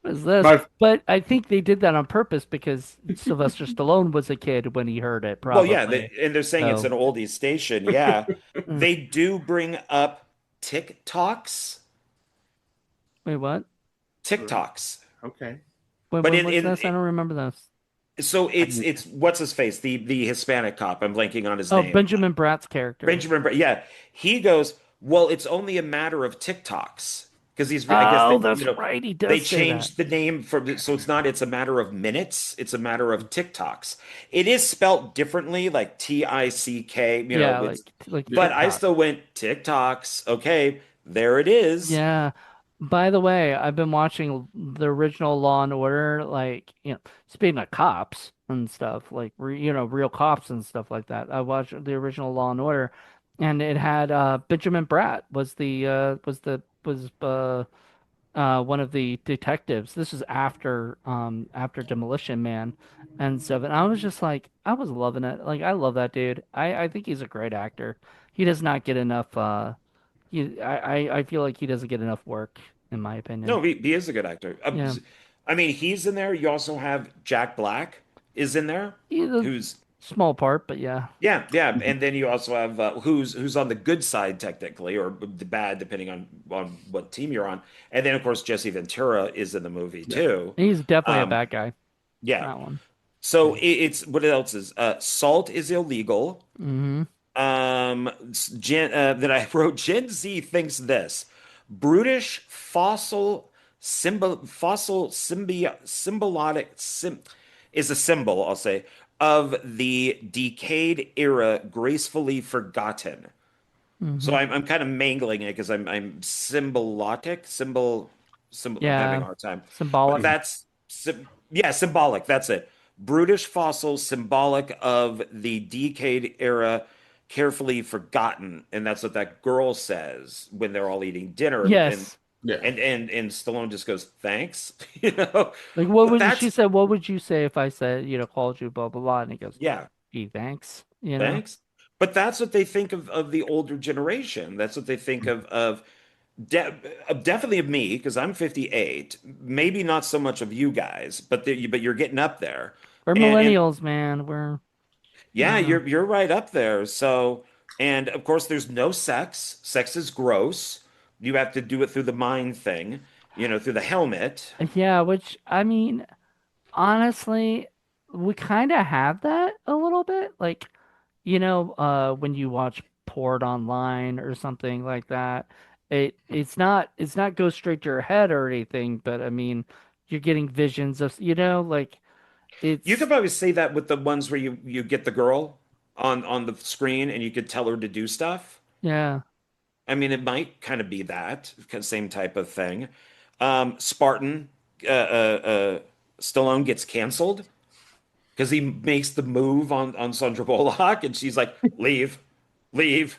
what is this? My But I think they did that on purpose because Sylvester Stallone was a kid when he heard it, Well, yeah, probably. and they're saying it's So, an oldie station. Yeah, mm. they do bring up TikToks, Wait, what? TikToks, okay. Wait, but when was this? I don't remember this. so I it's what's his face, the Hispanic cop. I'm blanking on his Oh, name. Benjamin Bratt's character. Yeah, he goes, well, it's only a matter of TikToks because I guess Oh, that's right. He they does say that. changed the name so it's a matter of minutes, it's a matter of TikToks. It is spelt differently, like TICK, Yeah, it's like Yeah. but I TikTok. still went TikToks. Okay, there it is. Yeah. By the way, I've been watching the original Law and Order, like, speaking of cops and stuff, like, real cops and stuff like that. I watched the original Law and Order, and it had Benjamin Bratt was one of the detectives. This is after Demolition Man and stuff, and I was just like, I was loving it. Like, I love that dude. I think he's a great actor. He does not get enough. I feel like he doesn't get enough work, in my opinion. No, he is a good actor. Yeah, I mean, he's in there. You also have Jack Black is in there, he's a who's small part, but yeah. yeah, and then you also have who's on the good side technically, or the bad, depending on what team you're on. And then of course Jesse Ventura is in the movie Yeah. too. He's definitely a Um, bad guy. yeah. That one. So it's what else is salt is illegal. Hmm. That I wrote Gen Z thinks this. brutish fossil symbiotic is a symbol, I'll say, of the decayed era gracefully forgotten. So Hmm. I'm kind of mangling it because I'm symbol I'm having a Yeah, hard time. But symbolic. yeah, symbolic, that's it. Brutish fossil symbolic of the decayed era carefully forgotten. And that's what that girl says when they're all eating dinner Yes. Yeah. and Stallone just goes, "Thanks." You know? Like what But would she that's said, what would you say if I said, called you blah blah blah? And he goes, yeah. gee, thanks, you know? Thanks. But that's what they think of the older generation. That's what they think de definitely of me because I'm 58. Maybe not so much of you guys, but you're getting up there. We're And millennials, man. We're yeah, uh you're right up there. So, and of course there's no sex. Sex is gross. You have to do it through the mind thing, through the helmet. yeah, which I mean, honestly, we kind of have that a little bit. Like, when you watch porn online or something like that, it's not go straight to your head or anything, but I mean, you're getting visions of, like You it's could probably say that with the ones where you get the girl on the screen and you could tell her to do stuff. yeah. I mean, it might kind of be that same type of thing. Spartan, Stallone gets canceled because he makes the move on Sandra Bullock, and she's like, "Leave, leave,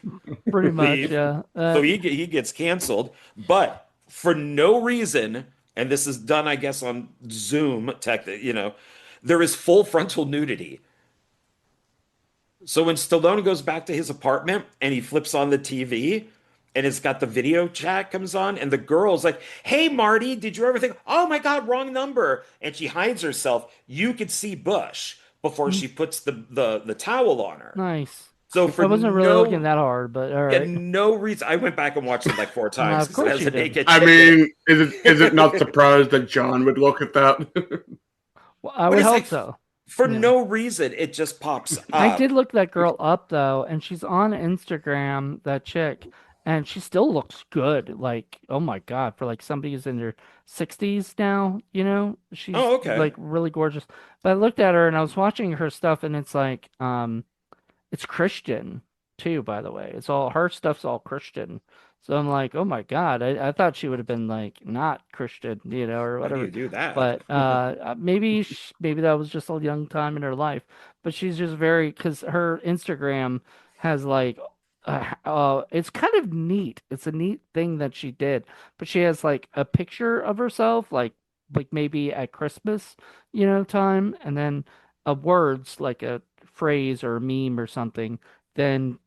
Pretty much, leave." yeah. So he gets canceled, but for no reason, and this is done, I guess, on Zoom tech. There is full frontal nudity. So when Stallone goes back to his apartment and he flips on the TV and it's got the video chat comes on and the girl's like, "Hey Marty, did you ever think, oh my God, wrong number?" And she hides herself. You could see Bush before Mm, she puts the towel on her. nice. So I for wasn't really looking that hard, but all right. no reason, I went back and watched it like four times Of because it course has you a did. naked I chick in mean, is it not it. surprised that John would look at that? Well, I But would it's hope like so. for Yeah. no reason, it just pops I did up. look that girl up though, and she's on Instagram, that chick, and she still looks good. Like, oh my God, for like somebody who's in their 60s now, she's Oh, okay. like really gorgeous. But I looked at her and I was watching her stuff, and it's like, it's Christian too, by the way. It's all her stuff's all Christian. So I'm like, oh my God, I thought she would have been like not Christian, or How do whatever. you do that? But maybe that was just a young time in her life. But she's just very, because her Instagram has like it's kind of neat. It's a neat thing that she did. But she has like a picture of herself, like maybe at Christmas, time, and then words like a phrase or a meme or something, then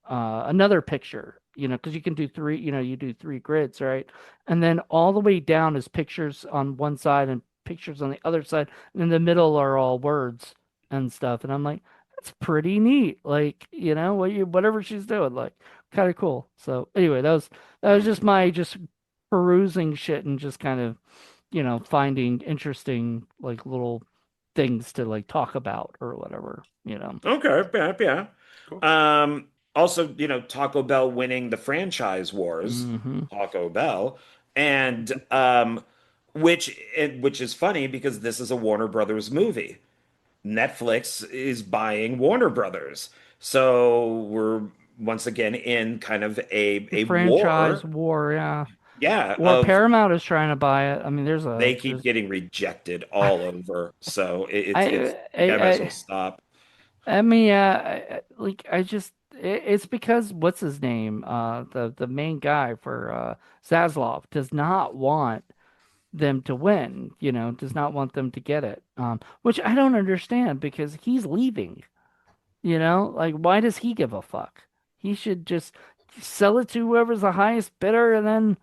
another picture, because you can do three, you do three grids, right? And then all the way down is pictures on one side and pictures on the other side, and in the middle are all words and stuff. And I'm like, that's pretty neat. Like, whatever she's doing, like, kind of cool. So anyway, that was just my just perusing shit and just kind of finding interesting like little things to like talk about or whatever. Okay, yeah, yeah. Cool. Also, Taco Bell winning the franchise wars, Hmm. Taco Bell, and which is funny because this is a Warner Brothers movie. Netflix is buying Warner Brothers. So we're once again in kind of a Franchise war, war, yeah. yeah, Or of Paramount is trying to buy it. I mean, they keep there's getting rejected all over. So it's I I might as well I stop. I mean, like I just it's because what's his name? The main guy for Zaslav does not want them to win, does not want them to get it. Which I don't understand because he's leaving, Like why does he give a fuck? He should just sell it to whoever's the highest bidder and then,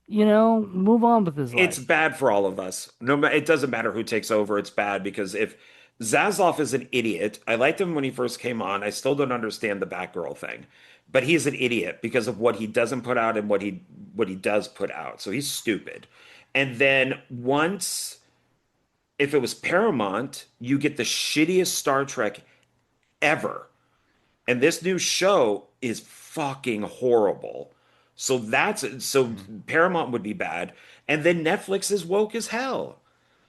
move on with his It's life. bad for all of us. It doesn't matter who takes over. It's bad because if Zaslav is an idiot, I liked him when he first came on. I still don't understand the Batgirl thing, but he's an idiot because of what he doesn't put out and what he does put out. So he's stupid. And then once, if it was Paramount, you get the shittiest Star Trek ever. And this new show is fucking horrible. So Paramount would be bad, and then Netflix is woke as hell.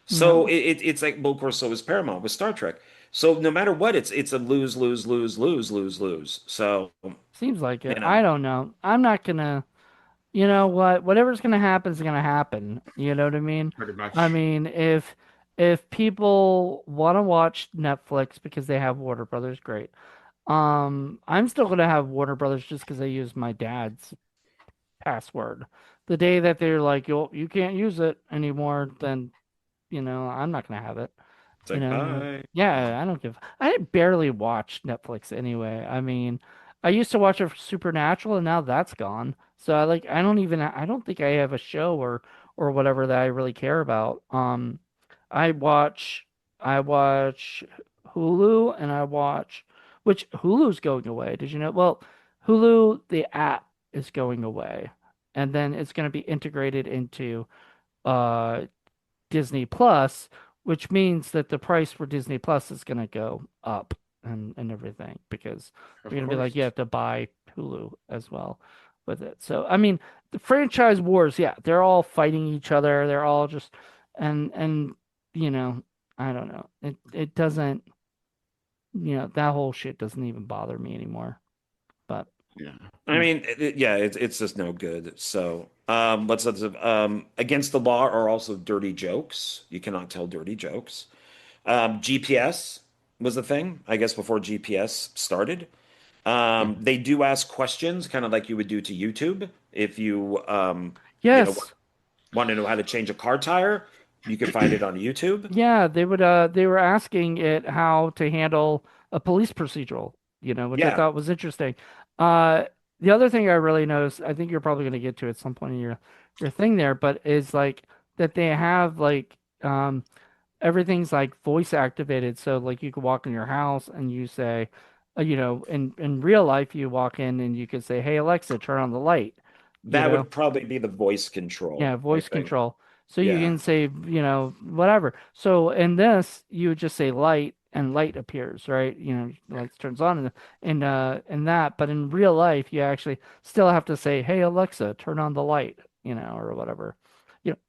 Yeah. So it's like, well, of course, so is Paramount with Star Trek. So no matter what, it's a lose, lose, lose, lose, lose, lose. So Seems like it. you know, I don't know. I'm not gonna, you know what? Whatever's gonna happen is gonna happen. You know what I mean? pretty I much. mean, if people want to watch Netflix because they have Warner Brothers, great. I'm still gonna have Warner Brothers just because I use my dad's password. The day that they're like, you can't use it anymore, then I'm not gonna have it. it's like bye. Yeah, I don't give. I barely watch Netflix anyway. I mean, I used to watch it for Supernatural, and now that's gone. So I don't even, I don't think I have a show or whatever that I really care about. I watch, I watch Hulu, and which Hulu's going away. Did you know? Well, Hulu, the app is going away, and then it's going to be integrated into uh Disney Plus, which means that the price for Disney Plus is going to go up and everything because Of they're going to be like, you course. have to buy Hulu as well with it. So, I mean, the franchise wars, yeah, they're all fighting each other. They're all just, and, you know, I don't know. It doesn't, that whole shit doesn't even bother me anymore. But, Yeah. I yeah. mean, yeah, it's just no good. So, what's that? Against the law are also dirty jokes. You cannot tell dirty jokes. GPS was the thing, I guess, before GPS started. Mhm. They do ask questions, kind of like you would do to YouTube. If you, Yes. want to know how to change a car tire, you can find it on YouTube. Yeah, they were asking it how to handle a police procedural, which I Yeah, thought was interesting. Uh the other thing I really noticed, I think you're probably going to get to at some point in your thing there, but is like that they have everything's like voice activated, so like you could walk in your house and you say in real life you walk in and you could say, "Hey Alexa, turn on the light." You that know? would probably be the voice Yeah, control, I voice think. control. So you Yeah. can say, whatever. So in this, you would just say light and light appears, right? The light turns on in that, but in real life, you actually still have to say, "Hey Alexa, turn on the light," or whatever.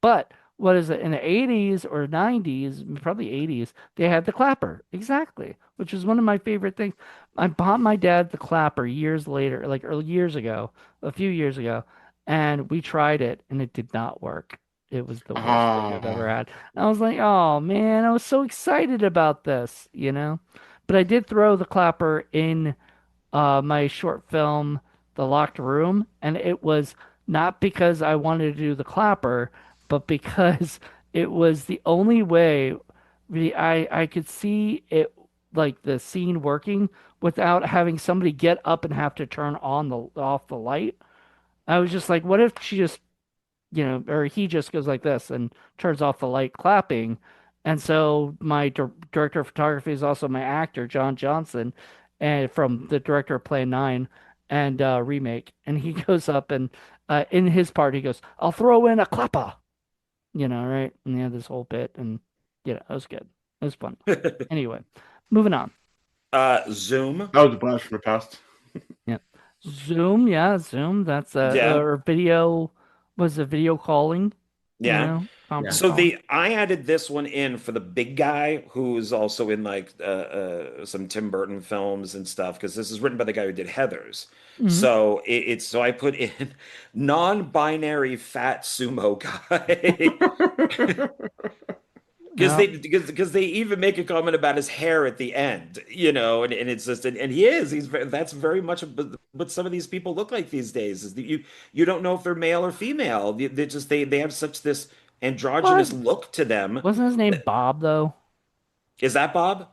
But what is it in the 80s or 90s, probably 80s, they had the clapper. Exactly, which is one of my favorite things. I bought my dad the clapper years later, like early years ago, a few years ago, and we tried it and it did not work. It was the worst thing I've ever Ah, had. I was like, oh man, I was so excited about this. But I did throw the clapper in my short film, The Locked Room, and it was not because I wanted to do the clapper, but because it was the only way I could see it, like the scene working without having somebody get up and have to turn on the off the light. I was just like, what if she just, or he just goes like this and turns off the light clapping. And so my director of photography is also my actor, John Johnson, and from the director of Plan 9 and remake. And he goes up and in his part, he goes, "I'll throw in a clapper," right? And he had this whole bit, and it was good. It was fun. Anyway, moving on. Zoom. that was a blast from the past. Yeah. Zoom, yeah, Zoom. That's Yeah. or video was a video calling, Yeah. conference Yeah. So calling. I added this one in for the big guy who's also in like some Tim Burton films and stuff because this is written by the guy who did Heathers. Hmm. So it's so I put in non-binary fat sumo guy because Yeah. because they even make a comment about his hair at the end, and it's just and he is that's very much what some of these people look like these days is that you don't know if they're male or female. They just they have such this What? androgynous look to them. Wasn't his name Bob though? Is that Bob?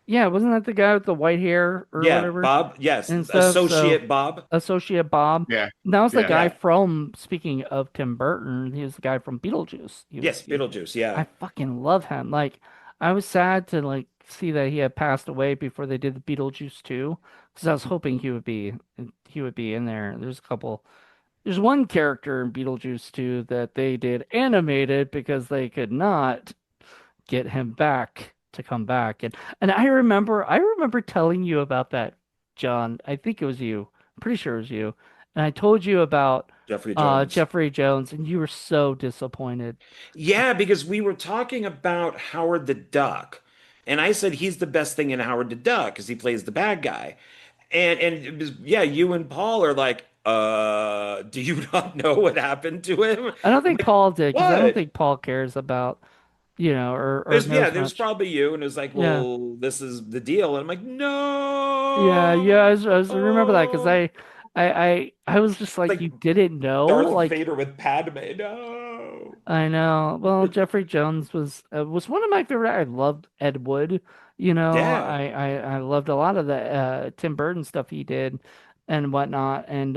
Yeah, wasn't that the guy with the white hair or Yeah, whatever Bob. Yes, and stuff? So associate Bob. Associate Bob. Yeah. And that was the Yeah. guy Yeah. from, speaking of Tim Burton, he was the guy from Beetlejuice. Yes, Beetlejuice. I Yeah. fucking love him. Like, I was sad to like see that he had passed away before they did the Beetlejuice 2, because I was hoping he would be in there. There's one character in Beetlejuice 2 that they did animated because they could not get him back to come back. And I remember telling you about that, John. I think it was you. I'm pretty sure it was you. and I told you about Jeffrey Jones. Jeffrey Jones, and you were so disappointed. Yeah, because we were talking about Howard the Duck, and I said he's the best thing in Howard the Duck because he plays the bad guy. And it was, yeah, you and Paul are like, do you not know what happened to him? I don't I'm think like, Paul did because I don't what? think Paul cares about, or There's yeah, knows there's much. probably you, and it was like, Yeah. well, this is the deal, and I'm like, Yeah, no, yeah, I remember that because I was just it's like, like you didn't know? Darth Like, Vader with Padme. No, I know. Well, Jeffrey Jones was one of my favorite. I loved Ed Wood. yeah, I loved a lot of the Tim Burton stuff he did and whatnot. And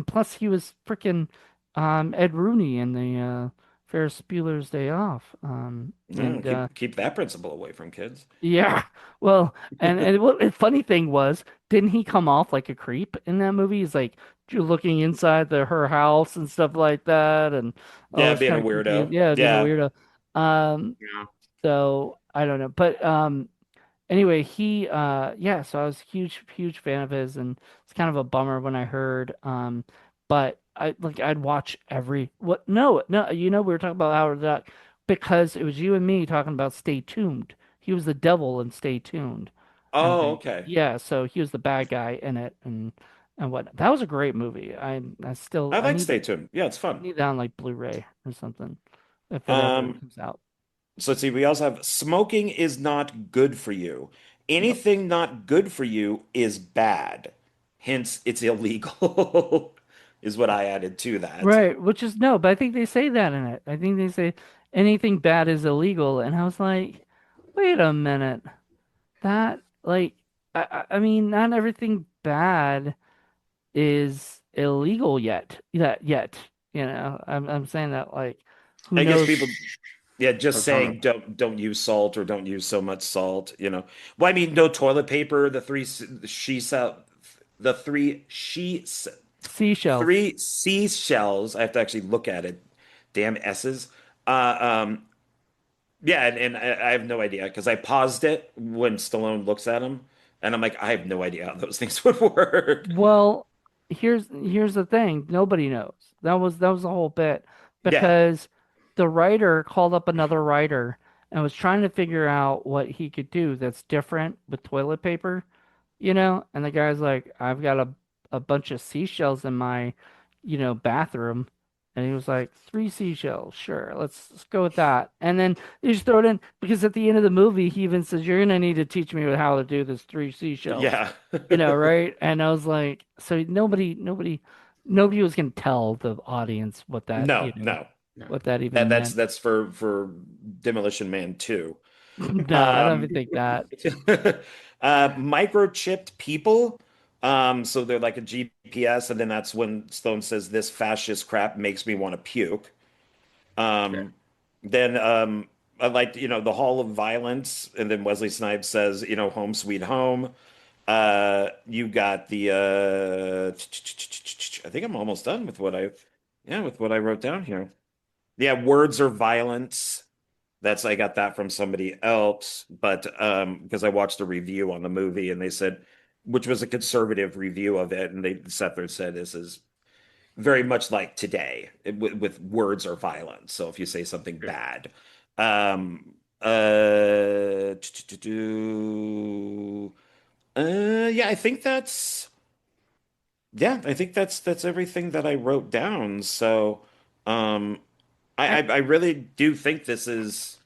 plus he was freaking Ed Rooney in the Ferris Bueller's Day Off. no, And keep that principle away from kids. Yeah. Well, and what the funny thing was, didn't he come off like a creep in that movie? He's like looking inside her house and stuff like that, and oh, Yeah, it's being a kind of creepy. weirdo. Yeah, being a Yeah. weirdo. Um, Yeah. so I don't know, but anyway, he yeah, so I was a huge fan of his, and it's kind of a bummer when I heard but I'd watch every what no we were talking about Howard the Duck because it was you and me talking about Stay Tuned. He was the devil in Stay Tuned. And Oh, then okay. yeah, so he was the bad guy in it and what that was a great movie. I still I like Stay Tuned. Yeah, it's fun. need that on like Blu-ray or something if it ever Um, comes out. so let's see, we also have smoking is not good for you. Yep. Anything not good for you is bad. Hence, it's illegal, is what I added to that. Right, which is no, but I think they say that in it. I think they say anything bad is illegal, and I was like, wait a minute, that like, I mean, not everything bad is illegal yet. Yet, I'm saying that like, who I guess knows? people, yeah, just That's how. saying don't use salt or don't use so much salt, you know. Well, I mean, no toilet paper, the Seashells. three seashells. I have to actually look at it. Damn S's. Um, yeah, and I have no idea because I paused it when Stallone looks at him, and I'm like, I have no idea how those things would work. Well, here's the thing. Nobody knows. That was the whole bit Yeah. because the writer called up another writer and was trying to figure out what he could do that's different with toilet paper, And the guy's like, I've got a bunch of seashells in my, bathroom. And he was like, three seashells, sure, let's go with that. And then they just throw it in because at the end of the movie, he even says, "You're gonna need to teach me how to do this three seashells," Yeah. right? And I was like, so nobody was gonna tell the audience what that, No, no. Yeah. what that That even that's meant. that's for Demolition Man 2. No, I don't even Um, think that. microchipped people. So they're like a GPS, and then that's when Stone says this fascist crap makes me want to puke. Yeah. Um, then I liked, the Hall of Violence, and then Wesley Snipes says, home sweet home. You got the I think I'm almost done with with what I wrote down here. Yeah, words are violence. That's I got that from somebody else, but because I watched a review on the movie and they said, which was a conservative review of it, and they sat there and said this is very much like today with words are violence. So if you say something Yeah. bad, um, uh, yeah, I think that's everything that I wrote down. So, um, I I really do think this is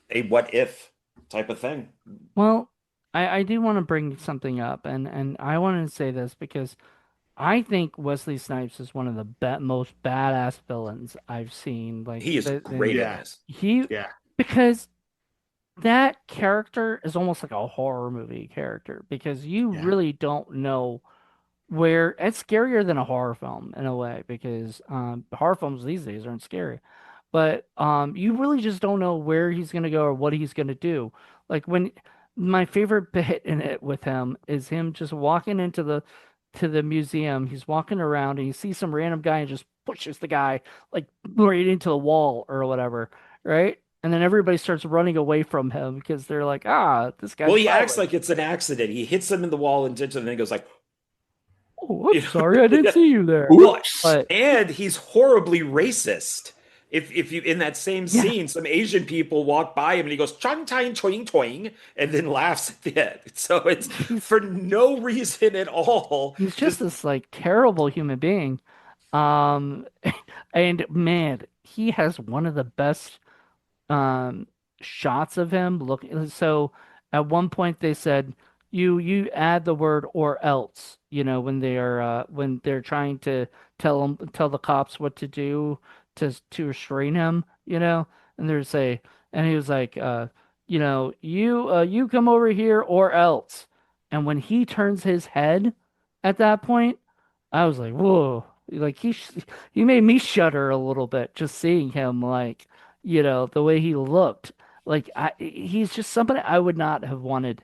a what if type of thing. Well, I do want to bring something up, and I wanted to say this because I think Wesley Snipes is one of the most badass villains I've seen. Like He is great in Yeah. this. he, Yeah. because that character is almost like a horror movie character because you Yeah. really don't know where it's scarier than a horror film in a way because horror films these days aren't scary. But you really just don't know where he's gonna go or what he's gonna do. Like when my favorite bit in it with him is him just walking into the museum. He's walking around and you see some random guy and just pushes the guy like right into the wall or whatever, right? And then everybody starts running away from him because they're like, ah, this Well, guy's he acts violent. like it's an accident. He hits him in the wall intentionally, and then he goes like, Oh, I'm You sorry, I didn't know? see you there. Well, Oops. But and he's horribly racist. If you in that same yeah, scene, some Asian people walk by him and he goes chong chong choing choing and then laughs at it. So it's he's for no reason at all. he's just Just this like terrible human being. Um, and man, he has one of the best um shots of him looking. So at one point they said you add the word or else, when they're trying to tell the cops what to do to restrain him, and they say, and he was like, you come over here or else. And when he turns his head at that point, I was like, whoa, like he made me shudder a little bit just seeing him, like, the way he looked. Like he's just somebody I would not have wanted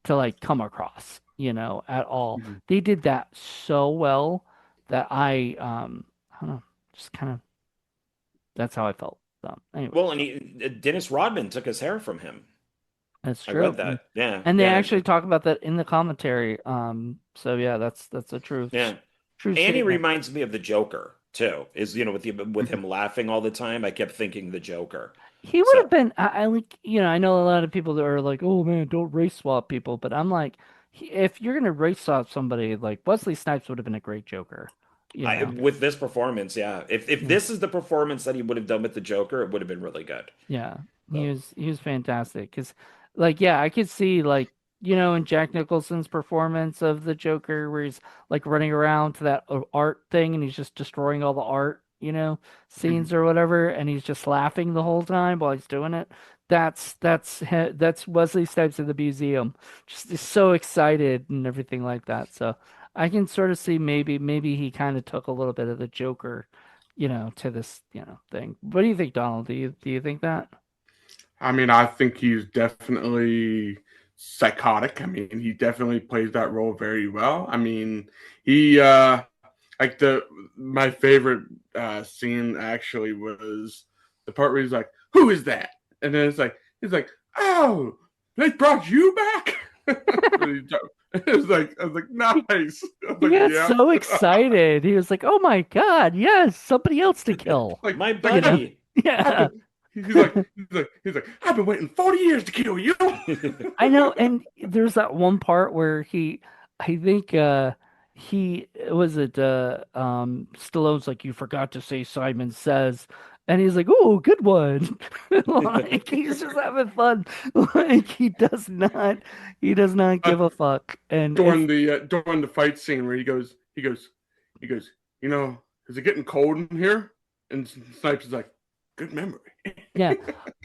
to like come across, at all. Mhm. They did that so well that I don't know, just kind of that's how I felt. So anyway, well, and Dennis Rodman took his hair from him. that's I true. read that. Yeah, And they yeah, actually talk about that in the commentary. So yeah, that's a yeah. true And he statement. reminds me of the Joker too. Is with Mhm. him laughing all the time, I kept thinking the Joker. He would So have been. I like, I know a lot of people that are like, "Oh man, don't race swap people," but I'm like, if you're gonna race swap somebody, like Wesley Snipes would have been a great Joker. You I know? with this performance, yeah. If Yeah, this is the performance that he would have done with the Joker, it would have been really good. yeah. He So was he was fantastic. Cause, like, yeah, I could see like, in Jack Nicholson's performance of the Joker, where he's like running around to that art thing and he's just destroying all the art, Mhm. scenes or whatever, and he's just laughing the whole time while he's doing it. That's Wesley Snipes in the museum, just is so excited and everything like that. So I can sort of see maybe he kind of took a little bit of the Joker, to this, thing. What do you think, Donald? Do you think that? I mean, I think he's definitely psychotic. I mean, he definitely plays that role very well. I mean, he like the my favorite scene actually was the part where he's like, "Who is that?" And then he's like, "Oh, they brought you back." I was like, He, nice. I was he like, got yeah. so excited. He was like, "Oh my God, yes, somebody else to kill." my Like You know? buddy. I've Yeah. been. He's like, I've been waiting 40 years to kill you. I know, and there's that one part where I think he was it Stallone's like, "You forgot to say Simon Says," and he's like, "Oh, good one." Like he's just having fun. Like he does not uh, give a fuck. And it's during the fight scene where he goes. You know, is it getting cold in here? And Snipes is like, good memory. Yeah.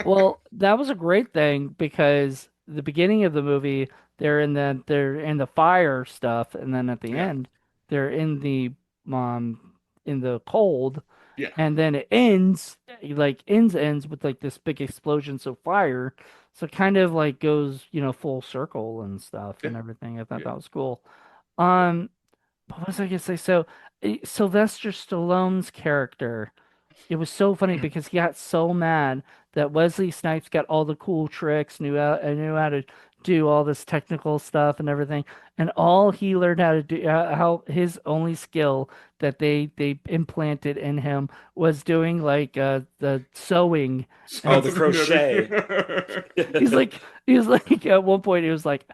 Well, that was a great thing because the beginning of the movie, they're in the fire stuff, and then at the Yeah, end, they're in the cold, yeah, and then it ends with like this big explosion, so fire, so it kind of like goes, full circle and stuff yeah, and everything. I thought yeah. that was cool. Um, what was I gonna say? So, Sylvester Stallone's character. It was so funny because he got so mad that Wesley Snipes got all the cool tricks, knew how to do all this technical stuff and everything, and all he learned how to do, how his only skill that they implanted in him was doing like the sewing Oh, and the So crochet. he's like he's like at one point he was like,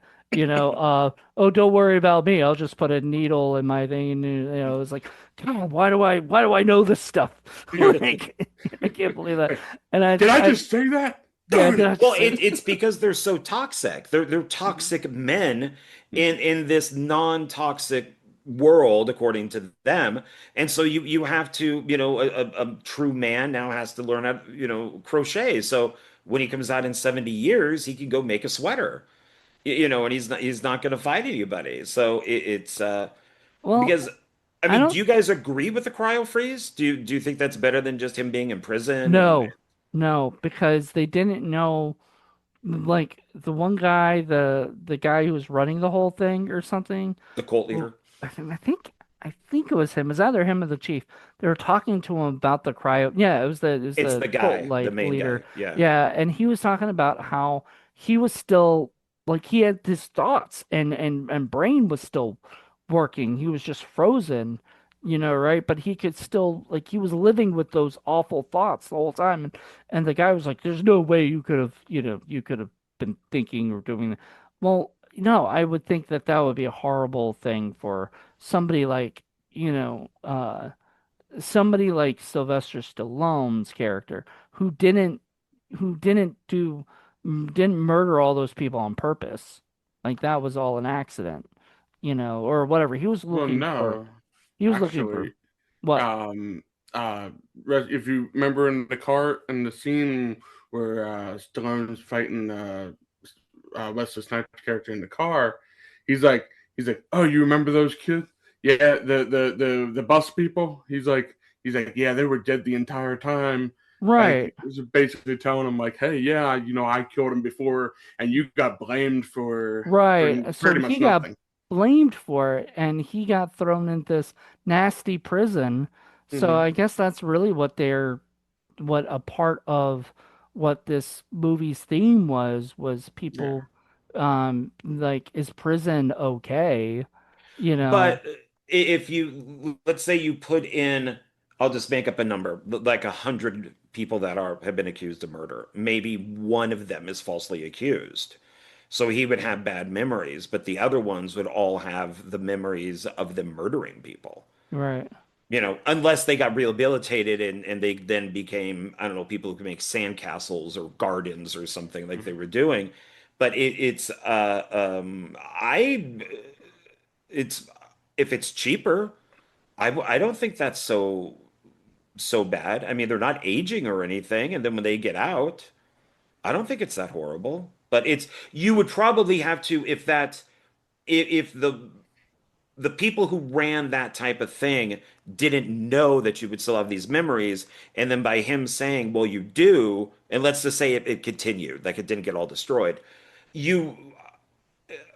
oh, don't worry about me. I'll just put a needle in my thing, and it was like, God, why do I know this stuff? Like, I can't believe that. And Did I just say that? yeah, Darn did it! I Well, just say? it's because they're so toxic. They're toxic men in this non-toxic world, according to them. And so you have to, a true man now has to learn how to, crochet. So when he comes out in 70 years, he can go make a sweater. And he's not going to fight anybody. So it's Well, because I I mean, do don't you guys agree with the cryo freeze? Do you think that's better than just him being in prison and know, no, because they didn't know. Like the one guy, the guy who was running the whole thing or something. the cult Well, leader? I think it was him. It was either him or the chief. They were talking to him about the cryo. Yeah, it was It's the the cult guy, the like main leader. guy. Yeah. Yeah, and he was talking about how he was still like he had his thoughts and brain was still working. He was just frozen, right? But he could still, like, he was living with those awful thoughts the whole time. And the guy was like, there's no way you could have, you could have been thinking or doing that. Well, no, I would think that that would be a horrible thing for somebody like, you know, uh, somebody like Sylvester Stallone's character who didn't murder all those people on purpose. Like that was all an accident, or whatever. Well, no, He was looking for actually, what? um, uh, if you remember in the car in the scene where Stallone's fighting Wesley Snipes' character in the car, he's like, oh, you remember those kids? Yeah, the bus people. He's like, yeah, they were dead the entire time. Like, Right. he was basically telling him, like, hey, yeah, I killed him before, and you got blamed for Right. So pretty he much got nothing. blamed for it and he got thrown in this nasty prison. So Hmm. I guess that's really what a part of what this movie's theme was Yeah. people like, is prison okay? You know. But if you, let's say you put in, I'll just make up a number, like 100 people that have been accused of murder. Maybe one of them is falsely accused. So he would have bad memories, but the other ones would all have the memories of them murdering people. Right. Unless they got rehabilitated and they then became, I don't know, people who can make sandcastles or gardens or something like they Mhm. were doing. But it's if it's cheaper, I don't think that's so bad. I mean, they're not aging or anything, and then when they get out, I don't think it's that horrible. But you would probably have to if the people who ran that type of thing didn't know that you would still have these memories, and then by him saying, well, you do, and let's just say it continued, like it didn't get all destroyed, you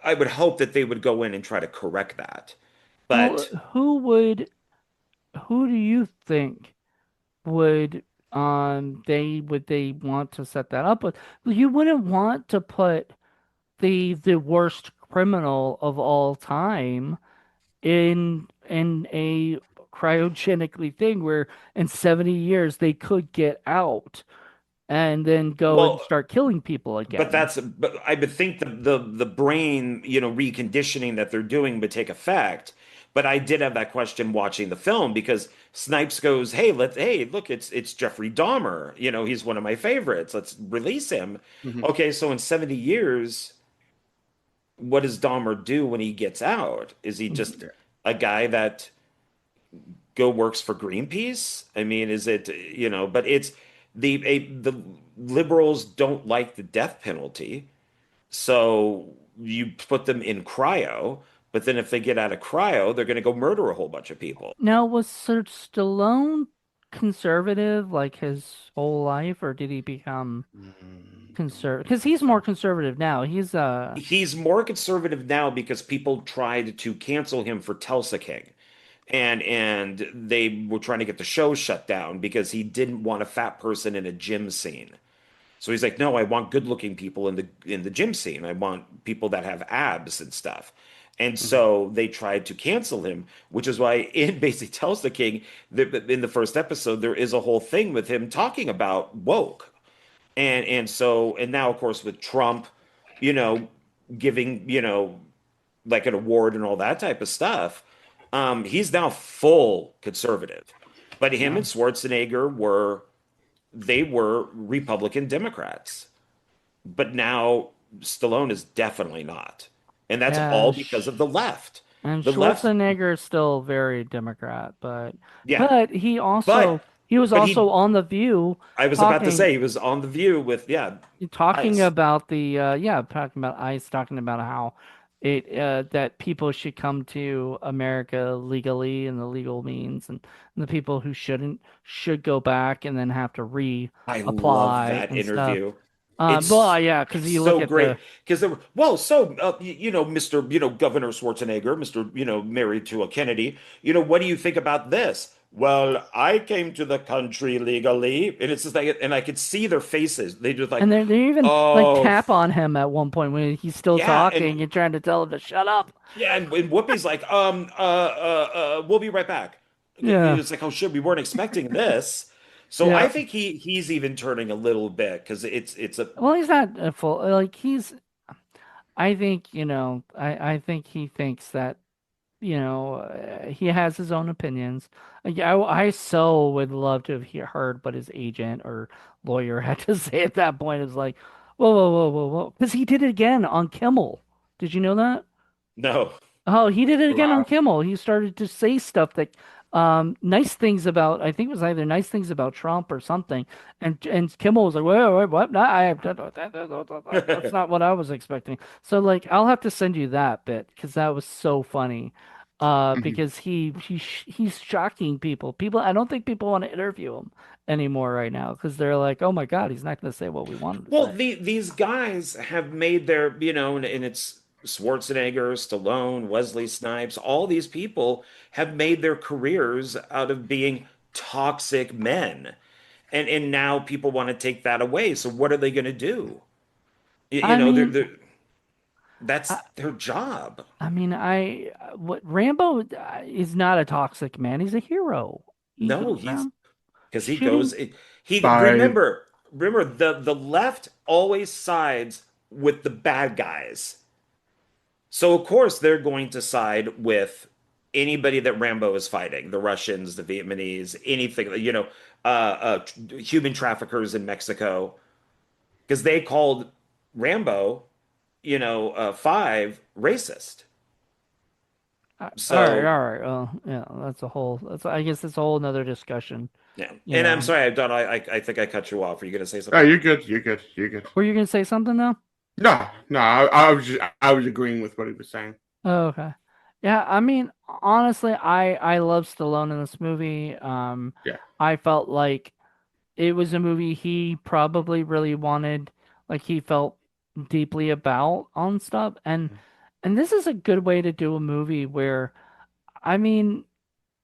I would hope that they would go in and try to correct that. Well, But who do you think would they want to set that up with? You wouldn't want to put the worst criminal of all time in a cryogenically thing where in 70 years they could get out and then go and well, start killing people again. but I would think the brain, reconditioning that they're doing would take effect. But I did have that question watching the film because Snipes goes, hey, look, it's Jeffrey Dahmer. He's one of my favorites. Let's release him. Mhm. Okay, so in 70 years, what does Dahmer do when he gets out? Is he just Yeah. a guy that go works for Greenpeace? I mean, is it, but it's the liberals don't like the death penalty. So you put them in cryo, but then if they get out of cryo, they're going to go murder a whole bunch of people. Now, was Sir Stallone conservative like his whole life, or did he become Don't conservative? Because think he's more so. conservative now. He's more conservative now because people tried to cancel him for Tulsa King. And they were trying to get the show shut down because he didn't want a fat person in a gym scene. So he's like, no, I want good-looking people in the gym scene. I want people that have abs and stuff. And Mhm. so they tried to cancel him, which is why it basically tells the king that in the first episode there is a whole thing with him talking about woke. And now of course with Trump, you know, giving, like an award and all that type of stuff, he's now full conservative. But him Yeah. and Schwarzenegger were Republican Democrats. But now Stallone is definitely not. And that's Yeah, all because of the left. and The left, Schwarzenegger is still very Democrat, yeah. but But he was but also he on The View I was about to talking say he was on The View with, yeah, talking ICE. about talking about ICE, talking about how that people should come to America legally and the legal means, and the people who shouldn't should go back and then have to I love reapply that and stuff. interview. Well, It's yeah, because you look so at great the because they were well, so Mr. Governor Schwarzenegger, Mr. married to a Kennedy. What do you think about this? Well, I came to the country legally, and it's just like, and I could see their faces. They just like, and they even like oh, tap on him at one point when he's still yeah, and talking and trying to tell him to shut up. yeah, and Whoopi's like, we'll be right back. Yeah, It's like, oh shit, we weren't expecting this. So I yeah. think he's even turning a little bit because it's a Well, he's not a full like he's. I think I think he thinks that he has his own opinions. Like, I so would love to have heard what his agent or lawyer had to say at that point. It's like, whoa, whoa, whoa, whoa, whoa, because he did it again on Kimmel. Did you know that? no. Oh, he did it again on Wow. Kimmel. He started to say stuff that, nice things about. I think it was either nice things about Trump or something. And Kimmel was like, "Wait, wait, what? No, that's not what I was expecting." So like, I'll have to send you that bit because that was so funny. Mhm. Because he's shocking people. I don't think people want to interview him anymore right now because they're like, "Oh my God, he's not going to say what we want him to Well, say." these guys have made their, and it's Schwarzenegger, Stallone, Wesley Snipes, all these people have made their careers out of being toxic men. And now people want to take that away. So what are they going to do? I mean, That's their job. I mean, what Rambo is not a toxic man. He's a hero. He No, goes he's around because he shooting. goes he By remember the left always sides with the bad guys. So of course they're going to side with anybody that Rambo is fighting, the Russians, the Vietnamese, anything, human traffickers in Mexico, because they called Rambo, five racist. All right, So all right. Well, yeah, that's a whole. That's I guess that's a whole another discussion. yeah, You and I'm know, sorry, Don, I think I cut you off. Are you gonna say oh, something? you're good. You're good. You're good. were you gonna say something though? No, no, I was agreeing with what he was saying. Oh, okay. Yeah, I mean, honestly, I love Stallone in this movie. Yeah. I felt like it was a movie he probably really wanted, like he felt deeply about on stuff, and this is a good way to do a movie where, I mean,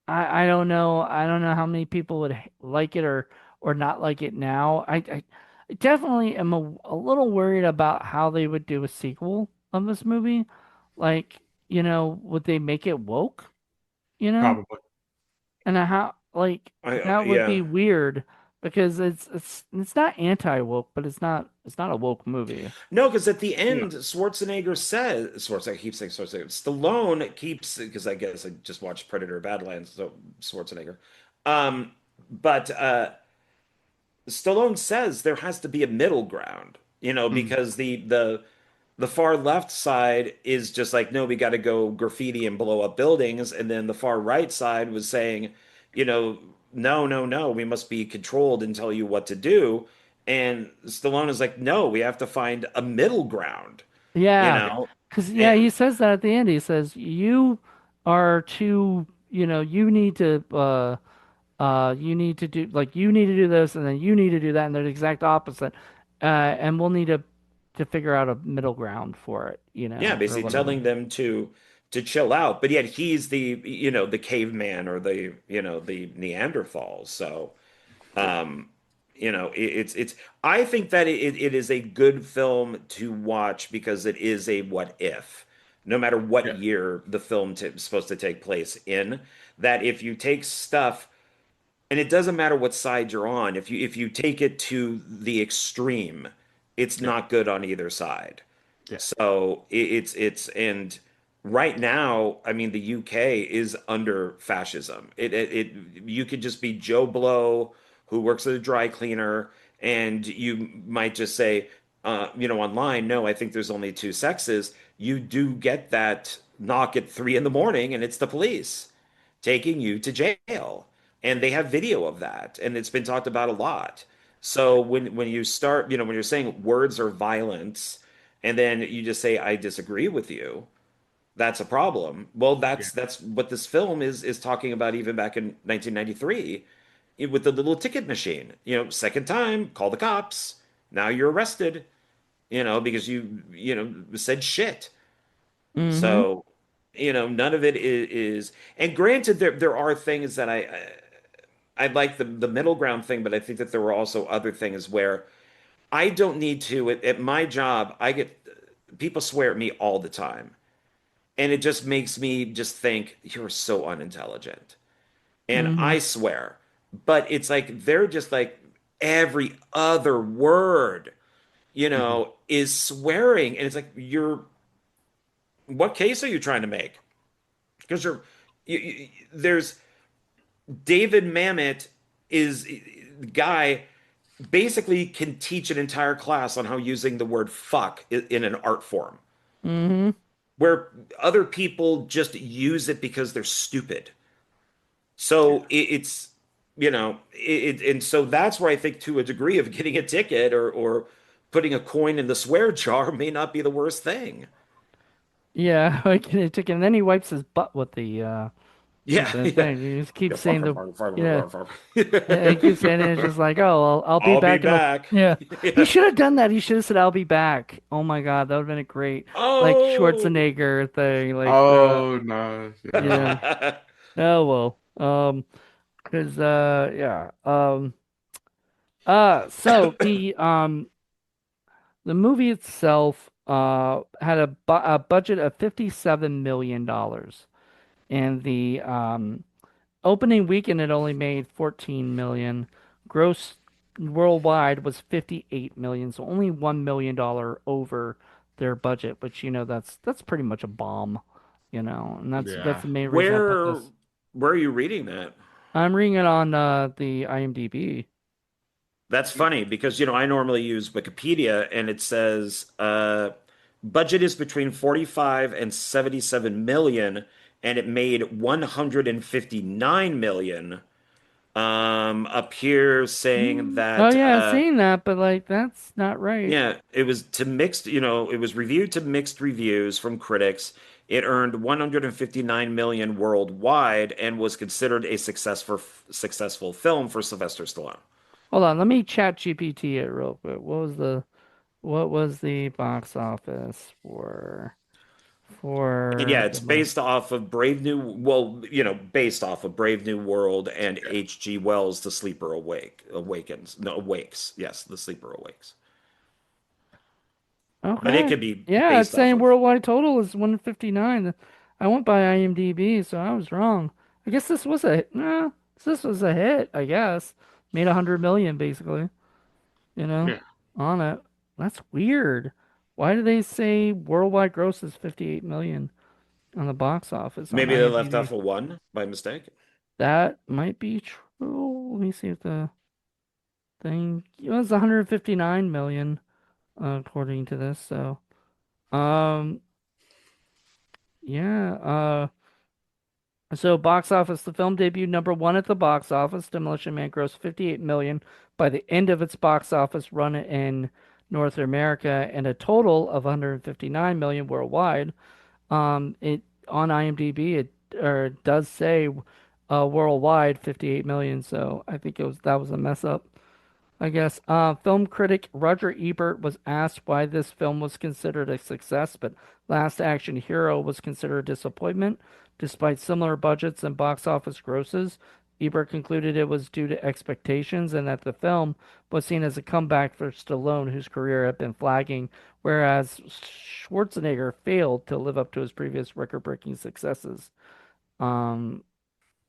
I don't know how many people would like it or not like it now. I definitely am a little worried about how they would do a sequel of this movie. Like, would they make it woke? You know? Probably. And how like that would be Yeah. weird because it's not anti-woke, but it's not a woke movie. No, because at the No. end, Schwarzenegger keeps saying Schwarzenegger. Stallone keeps, because I guess I just watched Predator Badlands, so Schwarzenegger. But Stallone says there has to be a middle ground, Mhm. because the far left side is just like, no, we got to go graffiti and blow up buildings, and then the far right side was saying, you know, no, no, no, we must be controlled and tell you what to do. And Stallone is like, no, we have to find a middle ground, you Yeah, Yeah. know? because yeah, And he says that at the end. He says you are too, you need to do like you need to do this, and then you need to do that, and they're the exact opposite. And we'll need to figure out a middle ground for it, yeah, or basically whatever. telling them to chill out. But yet he's the caveman or the Neanderthal. So it's I think that it is a good film to watch because it is a what if, no matter what Yeah. year the film is supposed to take place in, that if you take stuff, and it doesn't matter what side you're on, if you take it to the extreme, it's Yeah. not good on either side. Yeah. So it's and right now, I mean, the UK is under fascism. It you could just be Joe Blow who works at a dry cleaner, and you might just say, online, no, I think there's only two sexes. You do get that knock at 3 in the morning, and it's the police taking you to jail, and they have video of that, and it's been talked about a lot. So when you start, when you're saying words are violence and then you just say I disagree with you, that's a problem. Well, Yeah. that's what this film is talking about even back in 1993 with the little ticket machine. Second time, call the cops. Now you're arrested, because you said shit. Mm-hmm. So, none of it is, and granted, there are things that I like the middle ground thing, but I think that there were also other things where I don't need to, at my job, I get people swear at me all the time. And it just makes me just think, you're so unintelligent. And Mm-hmm. I swear. But it's like they're just like every other word, Mhm. is swearing. And it's like, what case are you trying to make? Because there's David Mamet is guy basically can teach an entire class on how using the word fuck in an art form, Mm-hmm. where other people just use it because they're stupid. Yeah. So and so that's where I think to a degree of getting a ticket or putting a coin in the swear jar may not be the worst thing. Yeah, like it took, and then he wipes his butt with Yeah, the yeah. thing. He just keeps Yeah, fuck, saying fuck, the, fuck, fuck, you know, fuck, he keeps saying it. It's fuck. just like, oh, I'll be I'll be back in a, back. yeah. He Yeah. should have done that. He should have said, I'll be back. Oh my God, that would have been a great, like Oh. Schwarzenegger thing. Like, Oh no. Yeah. yeah. Oh well. Cause, yeah. So the movie itself, had a budget of $57 million, and the opening weekend it only made 14 million. Gross worldwide was 58 million, so only $1 million over their budget, which that's pretty much a bomb, and that's Yeah. the main reason I put Where this. where are you reading that? I'm reading it on the IMDb. That's funny because I normally use Wikipedia and it says budget is between 45 and 77 million and it made 159 million. Up here saying Oh that yeah, I've seen that, but like that's not right. yeah, it was to mixed, it was reviewed to mixed reviews from critics. It earned 159 million worldwide and was considered a successful film for Sylvester Stallone. Hold on, let me chat GPT it real quick. What was the box office And yeah, for it's based off of based off of Brave New World and H.G. Wells' The Sleeper Awakens. No, Awakes. Yes, The Sleeper Awakes. But it Okay. could be Yeah, it's based off saying of. worldwide total is 159. I went by IMDb, so I was wrong. I guess this was a hit, I guess. Made 100 million basically, you know, Yeah. on it. That's weird. Why do they say worldwide gross is 58 million on the box office on Maybe they left IMDb? off a one by mistake. That might be true. Let me see if the thing, it was 159 million, according to this. So, um, yeah, so box office, the film debuted number one at the box office. Demolition Man grossed 58 million by the end of its box office run in North America and a total of 159 million worldwide. It on IMDb it or it does say worldwide 58 million, so I think that was a mess up. I guess. Film critic Roger Ebert was asked why this film was considered a success, but Last Action Hero was considered a disappointment. Despite similar budgets and box office grosses, Ebert concluded it was due to expectations and that the film was seen as a comeback for Stallone, whose career had been flagging, whereas Schwarzenegger failed to live up to his previous record-breaking successes. Um,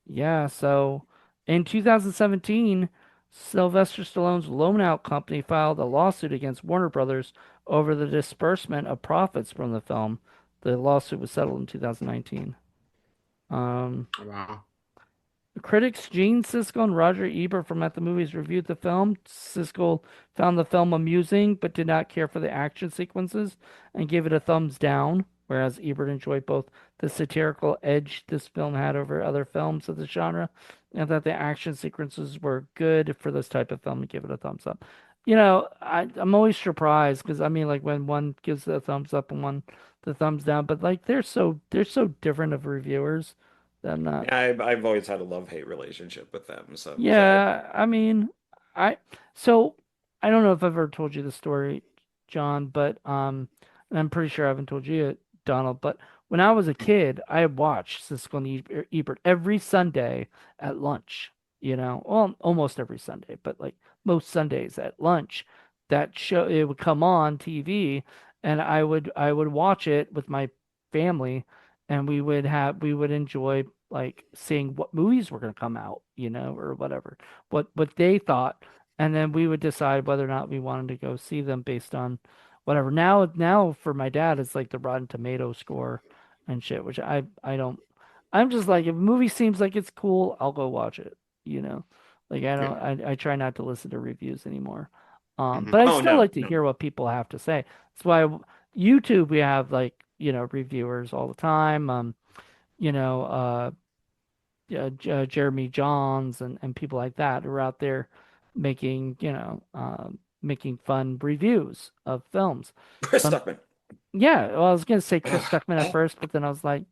yeah, so in 2017, Sylvester Stallone's loan out company filed a lawsuit against Warner Brothers over the disbursement of profits from the film. The lawsuit was settled in 2019. Um, Wow. Critics Gene Siskel and Roger Ebert from At the Movies reviewed the film. Siskel found the film amusing but did not care for the action sequences and gave it a thumbs down, whereas Ebert enjoyed both the satirical edge this film had over other films of the genre and that the action sequences were good for this type of film and give it a thumbs up. I'm always surprised because I mean, like when one gives the thumbs up and one the thumbs down, but like they're so different of reviewers that I'm not. Yeah, I've always had a love-hate relationship with them. So Yeah, I mean, I so I don't know if I've ever told you the story, John, but and I'm pretty sure I haven't told you it, Donald, but when I was a kid, I watched Siskel and Ebert every Sunday at lunch, well, almost every Sunday, but like most Sundays at lunch, that show it would come on TV and I would watch it with my family and we would enjoy like seeing what movies were going to come out, or whatever, what they thought, and then we would decide whether or not we wanted to go see them based on whatever. Now for my dad, it's like the Rotten Tomato score and shit, which I don't. I'm just like, if a movie seems like it's cool, I'll go watch it. You know, like I Yeah. don't. I try not to listen to reviews animour. Hmm. But I Oh still no, like to no. hear what people have to say. That's why YouTube, we have like, reviewers all the time. You know, Jeremy Johns and people like that are out there making, making fun reviews of films. Chris Some, Stuckman. yeah, well, I was gonna say Chris Stuckman at Oh, first, but then I was like,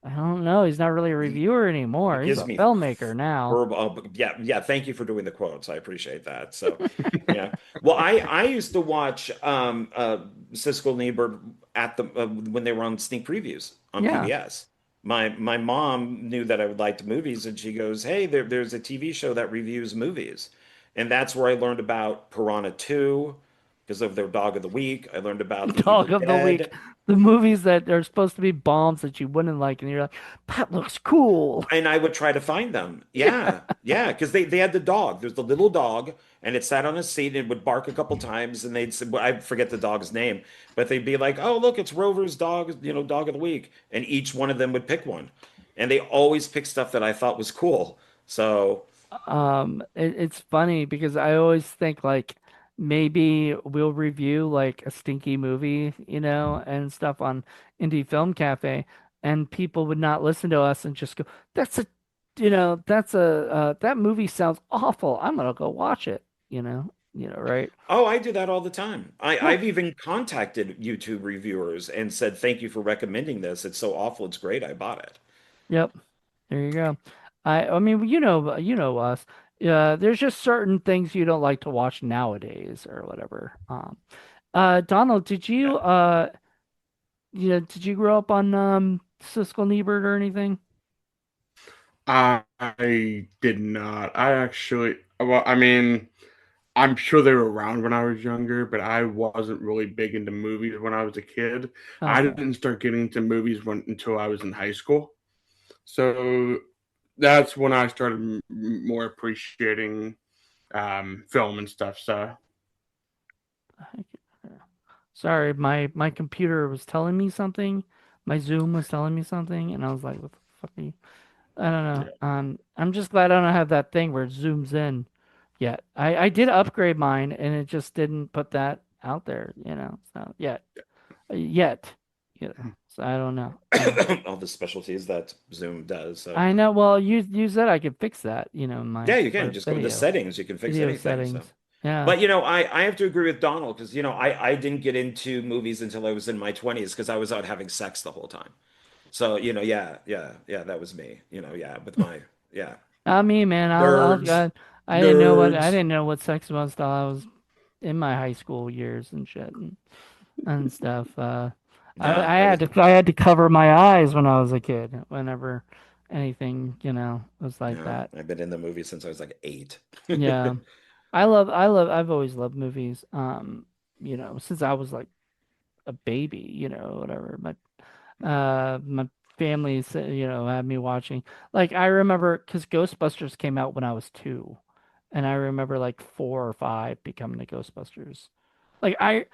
I don't know, he's not really a reviewer anymore. it He's gives a me filmmaker now. verb. Oh, yeah, yeah. Thank you for doing the quotes. I appreciate that. So, yeah. Well, I used to watch Siskel and Ebert at the when they were on sneak previews on Yeah. PBS. My mom knew that I would like movies, and she goes, "Hey, there's a TV show that reviews movies," and that's where I learned about Piranha 2 because of their Dog of the Week. I learned about The Dog Evil of the Week. Dead. The movies that are supposed to be bombs that you wouldn't like, and you're like, that looks cool. And I would try to find them. Yeah. Yeah, yeah, because they had the dog. There's the little dog, and it sat on a seat and it would bark a couple times, and they'd say, well, I forget the dog's name, but they'd be like, "Oh, look, it's Rover's dog, dog of the week," and each one of them would pick one, and they always picked stuff that I thought was cool. So, It's funny because I always think like maybe we'll review like a stinky movie, and stuff on Indie Film Cafe, and people would not listen to us and just go, "That's a, that movie sounds awful. I'm gonna go watch it." Right? oh, I do that all the time. Yeah. I've even contacted YouTube reviewers and said, "Thank you for recommending this. It's so awful. It's great. I bought it." Yep. There you go. I mean, you know us. There's just certain things you don't like to watch nowadays or whatever. Donald, did you grow up on Siskel and Ebert or anything? I did not. I actually, well, I mean, I'm sure they were around when I was younger, but I wasn't really big into movies when I was a kid. I Okay. didn't start getting into movies until I was in high school. So that's when I started more appreciating film and stuff. So Sorry, my computer was telling me something. My Zoom was telling me something, and I was like, "What the fuck are you?" I don't know. yeah. I'm just glad I don't have that thing where it zooms in yet. I did upgrade mine, and it just didn't put that out there, So yet, So I don't know. All the specialties that Zoom does. So. I know. Well, use that. I could fix that. My Yeah, you can for just go into video settings. You can fix anything. So, settings. Yeah. but I have to agree with Donald because I didn't get into movies until I was in my 20s because I was out having sex the whole time. So yeah, yeah, yeah, that was me. Yeah, with my yeah Not me, man. nerds, I nerds. didn't know what sex was till I was in my high school years and shit and stuff. No, I I was had to cover my eyes when I was a kid. Whenever anything, was like no, that. I've been in the movie since I was like 8. Yeah. I've always loved movies. Since I was like a baby, whatever. My family, had me watching. Like I remember because Ghostbusters came out when I was 2, and I remember like 4 or 5 becoming the Ghostbusters. Like I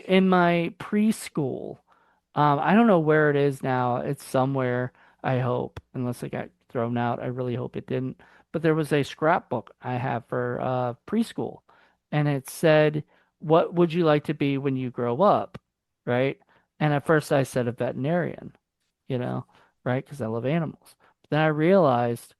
in my preschool, I don't know where it is now. It's somewhere, I hope, unless it got thrown out. I really hope it didn't. But there was a scrapbook I have for preschool, and it said, "What would you like to be when you grow up?" Right? And at first I said a veterinarian, you know, right? Because I love animals. But then I realized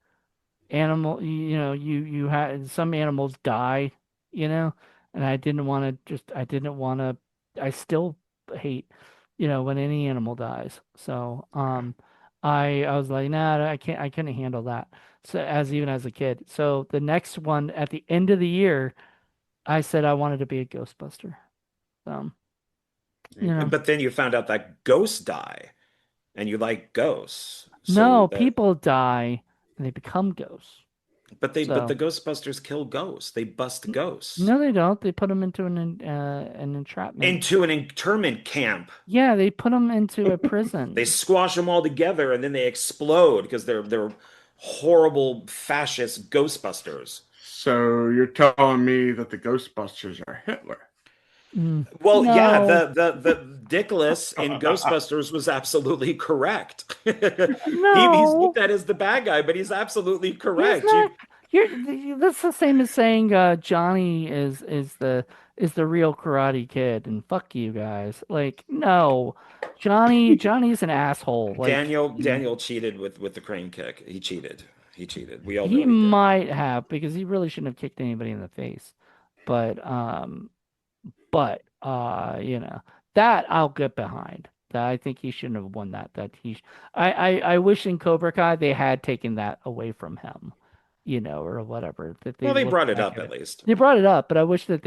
you had some animals die, and I didn't want to, I still hate, when any animal dies. So, I was like, nah, I couldn't handle that. So even as a kid. So the next one at the end of the year, I said I wanted to be a Ghostbuster. So, you know, But then you found out that ghosts die, and you like ghosts. So no, that, people die and they become ghosts. but the So, Ghostbusters kill ghosts. They bust ghosts no, they don't. They put them into an entrapment. into an internment camp. Yeah, they put them into a They prison. squash them all together, and then they explode because they're horrible fascist Ghostbusters. So you're telling me that the Ghostbusters are Hitler? Well, yeah, No, the Dickless in Ghostbusters was absolutely correct. He's no. looked at as the bad guy, but he's absolutely He's correct. not. You That's the same as saying Johnny is the real Karate Kid, and fuck you guys. Like, no, Johnny's an asshole. Like, Daniel cheated with the crane kick. He cheated. He cheated. We all he know he did. might have because he really shouldn't have kicked anybody in the face. But you know, that I'll get behind. That I think he shouldn't have won that. I wish in Cobra Kai they had taken that away from him, you know, or whatever. That they Well, they looked brought it back up at at it. least. They brought it up, but I wish that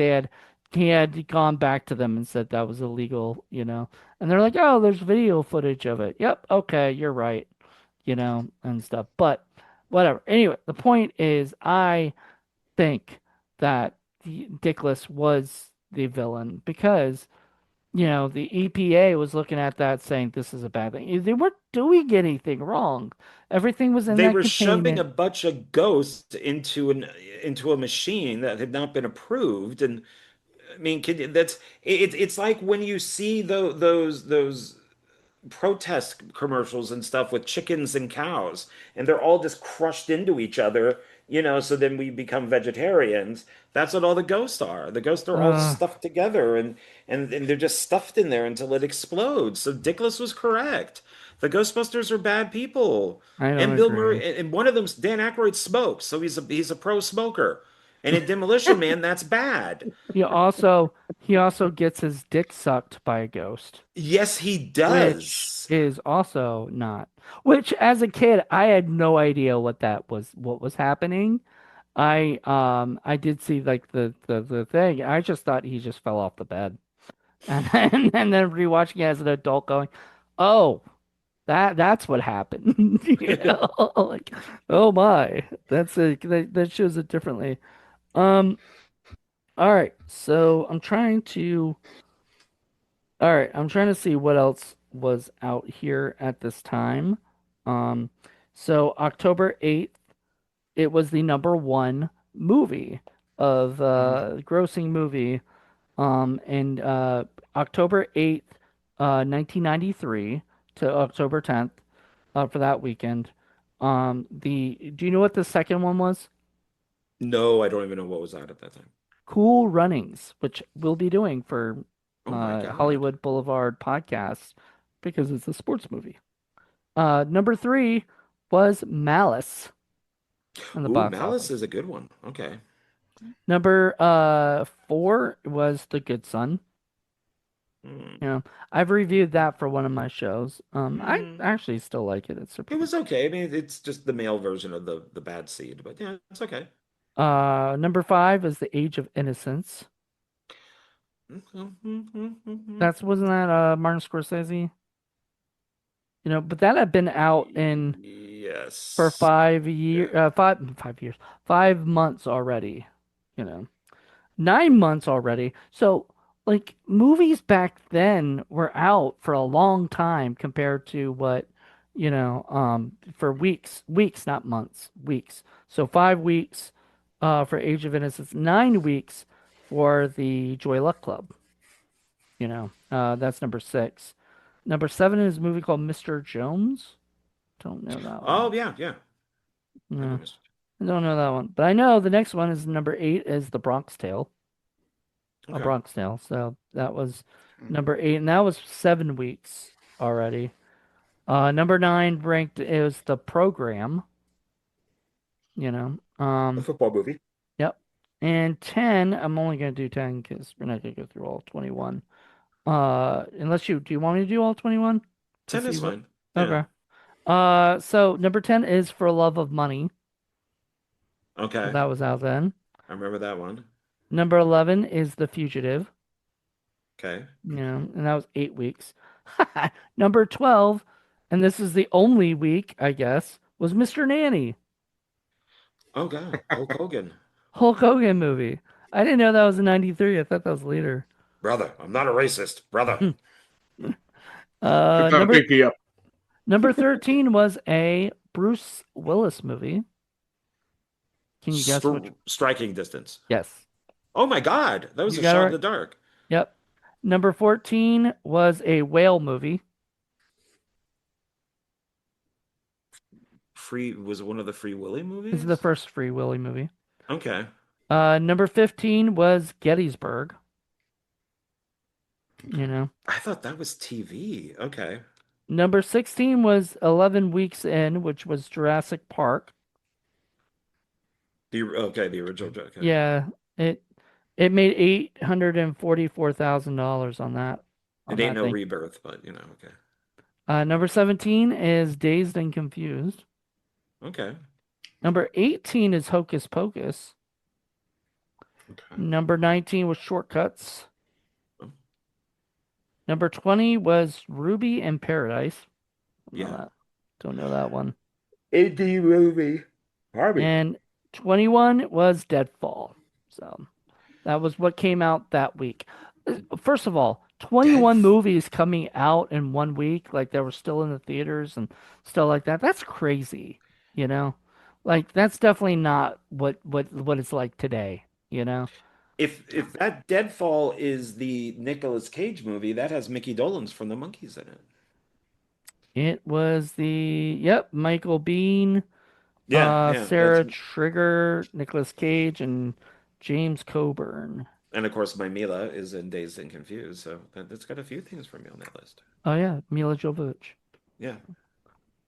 he had gone back to them and said that was illegal, you know. And they're like, oh, there's video footage of it. Yep, okay, you're right, you know, and stuff. But whatever. Anyway, the point is, I think that Dickless was the villain because you know the EPA was looking at that saying this is a bad thing. They weren't doing anything wrong. Everything was in They that were shoving a containment. bunch of ghosts into a machine that had not been approved, and I mean, it's like when you see those protest commercials and stuff with chickens and cows, and they're all just crushed into each other, so then we become vegetarians. That's what all the ghosts are. The ghosts are all Uh, stuffed together and they're just stuffed in there until it explodes. So Dickless was correct. The Ghostbusters are bad people. I don't And Bill agree. Murray and one of them, Dan Aykroyd, smokes, so he's a pro smoker. And in Demolition Man, that's bad. He also gets his dick sucked by a ghost, Yes, he which does. is also not. Which as a kid, I had no idea what was happening. I did see like the thing. I just thought he just fell off the bed. And then rewatching it as an adult going, "Oh, that's what happened." You know, like, "Oh my, that shows it differently." Um, all right. So I'm trying to see what else was out here at this time. Um, so October 8th, it was the number one movie of Mhm. grossing movie and October 8th, 1993 to October 10th for that weekend. Do you know what the second one was? No, I don't even know what was out at that time. Cool Runnings, which we'll be doing for Oh my God. Hollywood Boulevard podcast because it's a sports movie. Number three was Malice in the Ooh, box Malice office. is a good one. Okay. Number four was The Good Son. Hmm. You know, I've reviewed that for one of my shows. I Hmm. actually still like it. It's a It pretty was okay. I mean, it's just the male version of the bad seed, but yeah, it's okay. Number five is The Age of Innocence. That's wasn't that Martin Scorsese? You know, but that had been out in for Yes. Yeah. 5 years, 5 months already. You know, 9 months already. So like movies back then were out for a long time compared to what, for weeks, not months, weeks. So 5 weeks for Age of Innocence, 9 weeks for the Joy Luck Club. That's number six. Number seven is a movie called Mr. Jones. Don't know that Oh one. yeah, yeah. I know No, Mr. I don't know that one. But I know the next one is number eight is The Bronx Tale. A Okay. Bronx Tale. So that was number eight, and that was 7 weeks already. Number nine ranked is The Program. You know. A football movie. Yep. And 10, I'm only gonna do 10 because we're not gonna go through all 21. Unless do you want me to do all 21 to 10 see is what? fine. Yeah. Okay. So number 10 is For Love of Money. So Okay. that was out then. I remember that one. Number 11 is The Fugitive, Okay. and that was 8 weeks. Number 12, and this is the only week, I guess, was Mr. Nanny, Oh God, Hulk Hogan. Hulk Hogan movie. I didn't know that was in 93. I thought that was later. Brother, I'm not a racist, brother. Put that Number pinky up. number 13 was a Bruce Willis movie. Can you guess which? Striking distance. Yes. Oh my God, that was You a got it shot in right. the dark. Yep. Number 14 was a whale movie. Free was it one of the Free Willy This is the movies? first Free Willy movie. Okay. Number 15 was Gettysburg. You know. I thought that was TV. Okay. Number 16 was 11 Weeks In, which was Jurassic Park. The original. Okay. Yeah, it it made $844,000 It on ain't that no thing. rebirth, but okay. Number 17 is Dazed and Confused. Okay. Number 18 is Hocus Pocus. Okay. Number 19 was Shortcuts. Oh, Number 20 was Ruby in Paradise. yeah. Don't know that one. Indie movie. Harvey. And 21 was Deadfall. So that was what came out that week. First of all, Dead. 21 movies coming out in one week, like they were still in the theaters and stuff like that. That's crazy, you know? Like that's definitely not what it's like today, you know? If that Deadfall is the Nicolas Cage movie, that has Mickey Dolenz from the Monkees in it. It was Michael Biehn, Yeah, yeah. That's Sarah Trigger, Nicolas Cage, and James Coburn. and of course my Mila is in Dazed and Confused, so that's got a few things for me on that list. Oh yeah, Mila Jovovich. Yeah.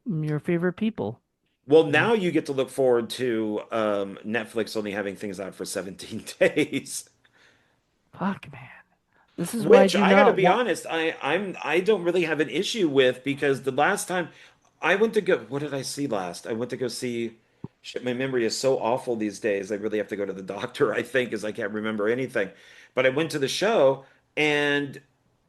Your favorite people. Well, Yeah. now you get to look forward to Netflix only having things out for 17 days. Fuck, man. This is why I Which do I gotta not be want. honest, I don't really have an issue with because the last time I went to go, what did I see last? I went to go see. Shit, my memory is so awful these days. I really have to go to the doctor, I think, as I can't remember anything. But I went to the show and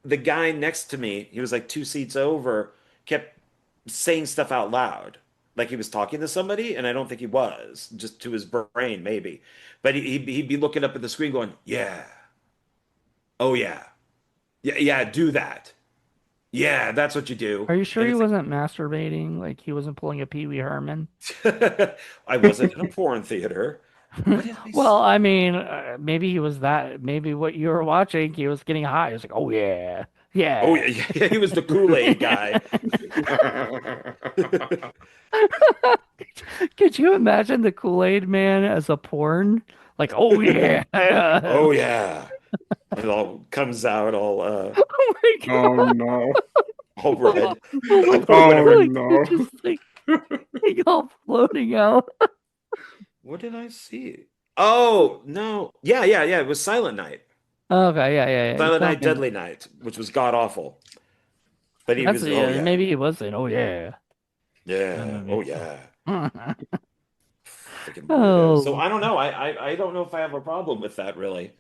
the guy next to me, he was like 2 seats over, kept saying stuff out loud. Like he was talking to somebody, and I don't think he was, just to his brain, maybe. But he'd be looking up at the screen going, yeah, oh yeah. Yeah, yeah, do that. Yeah, that's what you do. Are you sure And he it's wasn't masturbating? Like he wasn't pulling a Pee Wee Herman? like I wasn't in a porn theater. What did I Well, see? I mean, maybe he was that. Maybe what you were watching, he was getting high. He was like, "Oh yeah, Oh yeah." yeah, yeah, yeah, he was the Kool-Aid guy. Could you imagine the Kool-Aid Man as a porn? Like, "Oh yeah." Oh yeah. It all comes out all Oh my Oh God. no. all red or Oh whatever. Like no. just like all floating out. What did I see? Oh no. Yeah, yeah, yeah. It was Silent Night. Okay, yeah, yeah, yeah. You're Silent Night, talking. Deadly Night, which was god awful. But he That's was, oh yeah, maybe he was saying, "Oh yeah." That yeah, oh movie. yeah. Freaking weirdo. So Oh, I don't know. I don't know if I have a problem with that really.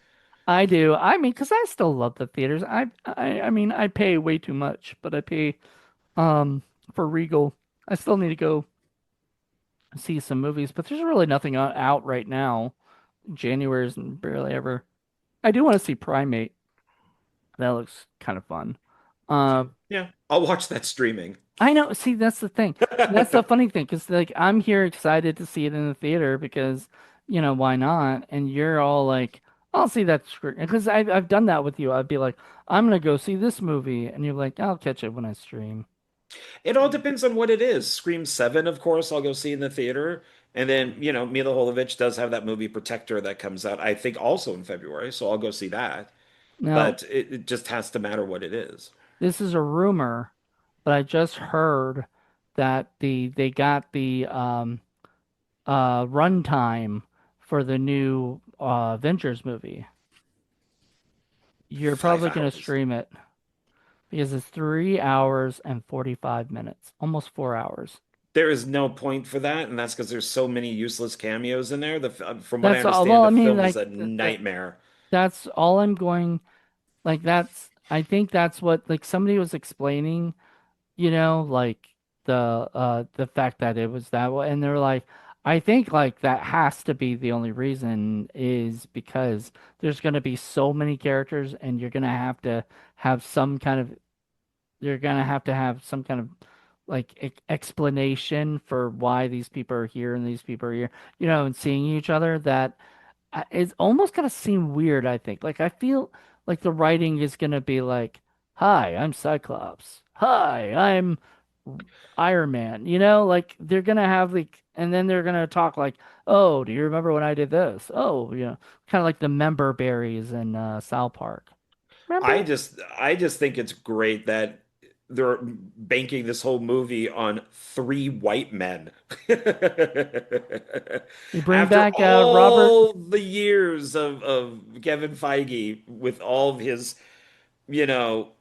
I do. I mean, because I still love the theaters. I mean, I pay way too much, but I pay um for Regal. I still need to go see some movies, but there's really nothing out right now. January isn't barely ever. I do want to see Primate. That looks kind of fun. Um, Yeah, I'll watch that streaming. I know. See, that's the thing. That's the funny thing, because like I'm here excited to see it in the theater because why not? And you're all like, I'll see that screen because I've done that with you. I'd be like, I'm gonna go see this movie, and you're like, I'll catch it when I stream. It all depends on what it is. Scream 7, of course, I'll go see in the theater. And then, Mila Jovovich does have that movie Protector that comes out, I think, also in February. So I'll go see that. Now, But it just has to matter what it is. this is a rumor, but I just heard that they got the runtime for the new Avengers movie. You're Five probably gonna hours. stream it. Because it's 3 hours and 45 minutes, almost 4 hours. There is no point for that, and that's because there's so many useless cameos in there. From what I That's all. Well, understand, I the mean, film is like a nightmare. that's all I'm going. Like I think that's what like somebody was explaining, like the fact that it was that way, and they're like, I think like that has to be the only reason is because there's gonna be so many characters, and have some kind of you're gonna have to have some kind of like explanation for why these people are here and these people are here, and seeing each other that it's almost gonna seem weird, I think. Like I feel like the writing is gonna be like, "Hi, I'm Cyclops. Hi, I'm Iron Man." Like they're gonna have like, and then they're gonna talk like, "Oh, do you remember when I did this?" Oh, kind of like the member berries in South Park. Remember? I just think it's great that they're banking this whole movie on three white men. They bring After back Robert. all the years of Kevin Feige with all of his, you know,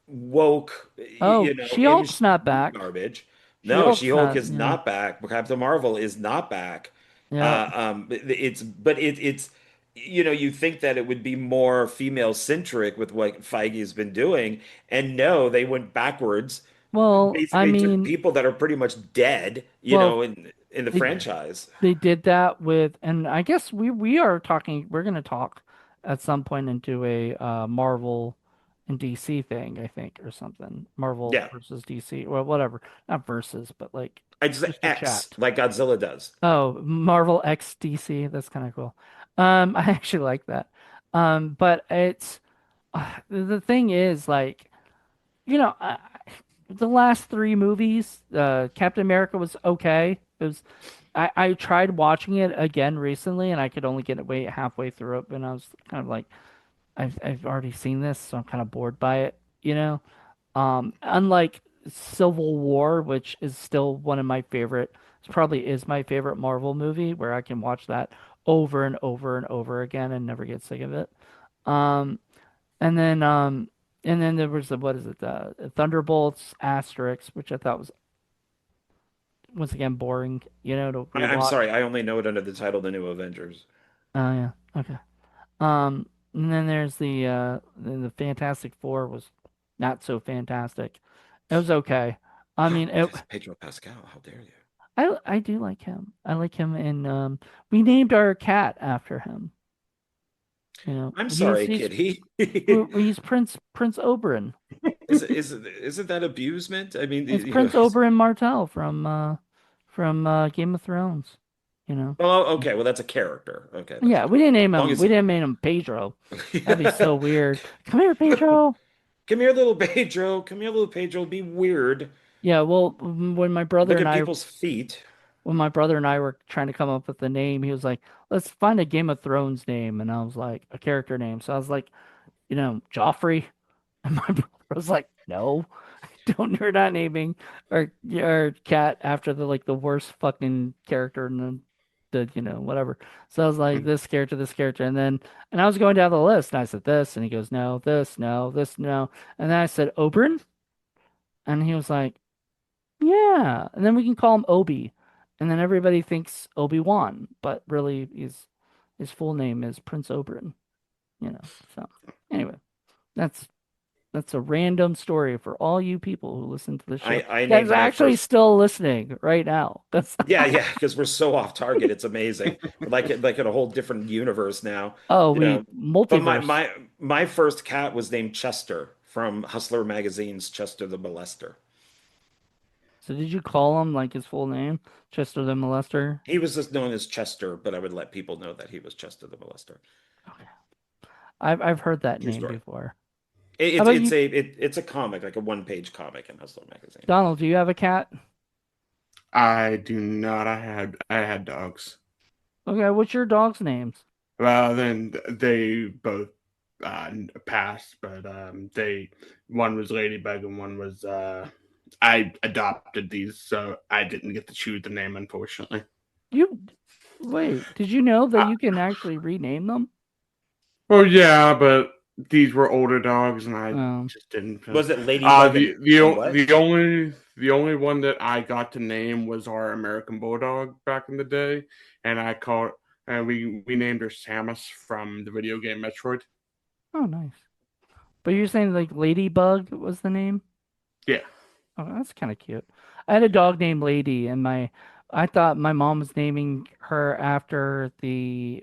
woke, Oh, She-Hulk's not MCU back. garbage. No, She-Hulk's She-Hulk not. is not back. Captain Marvel is not back. Yeah. It's you think that it would be more female centric with what Feige has been doing, and no, they went backwards. Well, I Basically took mean, people that are pretty much dead, well, in the they franchise. they did that with, and I guess we are talking. We're gonna talk at some point into a Marvel and DC thing, I think, or something. Marvel Yeah, versus DC, or whatever. Not versus, but like I just just a X chat. like Godzilla does. Oh, Marvel X DC. That's kind of cool. I actually like that. But it's the thing is like, you know, I, the last three movies, Captain America was okay. It was. I tried watching it again recently, and I could only get it halfway through it, and I was kind of like, I've already seen this, so I'm kind of bored by it, Unlike Civil War, which is still one of my favorite, it probably is my favorite Marvel movie, where I can watch that over and over and over again and never get sick of it. Um, and then um, and then there was what is it, Thunderbolts Asterix, which I thought was once again boring, to I'm rewatch. sorry, I only know it under the title The New Avengers. Oh yeah, okay. And then there's the Fantastic Four was not so fantastic. It was okay. I mean, That's Pedro Pascal. How dare you? I do like him. I like him, and we named our cat after him. I'm He's sorry, he's kid. he's Prince Oberyn. Isn't that abusement? I mean, It's Prince Oberyn Martell from Game of Thrones. You know. oh, okay. Well, that's a character. Okay, that's Yeah, fine. As long we as, didn't name him Pedro. That'd be so weird. Come here, Pedro. come here, little Pedro. Come here, little Pedro. Be weird. Yeah, well, Look at people's feet. when my brother and I were trying to come up with the name, he was like, "Let's find a Game of Thrones name," and I was like, "A character name." So I was like, Joffrey, and my brother was like, "No, don't. We're not naming our cat after the worst fucking character in the whatever." So I was like, this character, and I was going down the list, and I said this, and he goes, "No, this, no, this, no," and then I said Oberyn, and he was like, "Yeah," and then we can call him Obi, and then everybody thinks Obi-Wan, but really his full name is Prince Oberyn, So anyway, that's that's a random story for all you people who listen to the show. I That's named my actually first. still listening right now. That's Yeah, yeah, because we're so off target. It's amazing. We're like in a whole different universe now, oh, you we know. But multiverse. my first cat was named Chester from Hustler magazine's Chester the Molester. So did you call him like his full name, Chester the Molester? He was just known as Chester, but I would let people know that he was Chester the Molester. Okay. I've heard that True name story. before. It, How it's about it's you, a it's a comic, like a one-page comic in Hustler magazine. Donald? Do you have a cat? I do not. I had dogs. Okay, what's your dog's names? Well, then they both passed, but they one was Ladybug and one was I adopted these, so I didn't get to choose the name, unfortunately. You wait, did you know that Uh, you can actually rename them? well, yeah, but these were older dogs, and I Oh, just didn't. Was it Ladybug and what? The only one that I got to name was our American Bulldog back in the day, and and we named her Samus from the video game Metroid. Oh, nice. But you're saying like Ladybug was the name? Yeah. Oh, that's kind of cute. I had a dog named Lady, and I thought my mom was naming her after the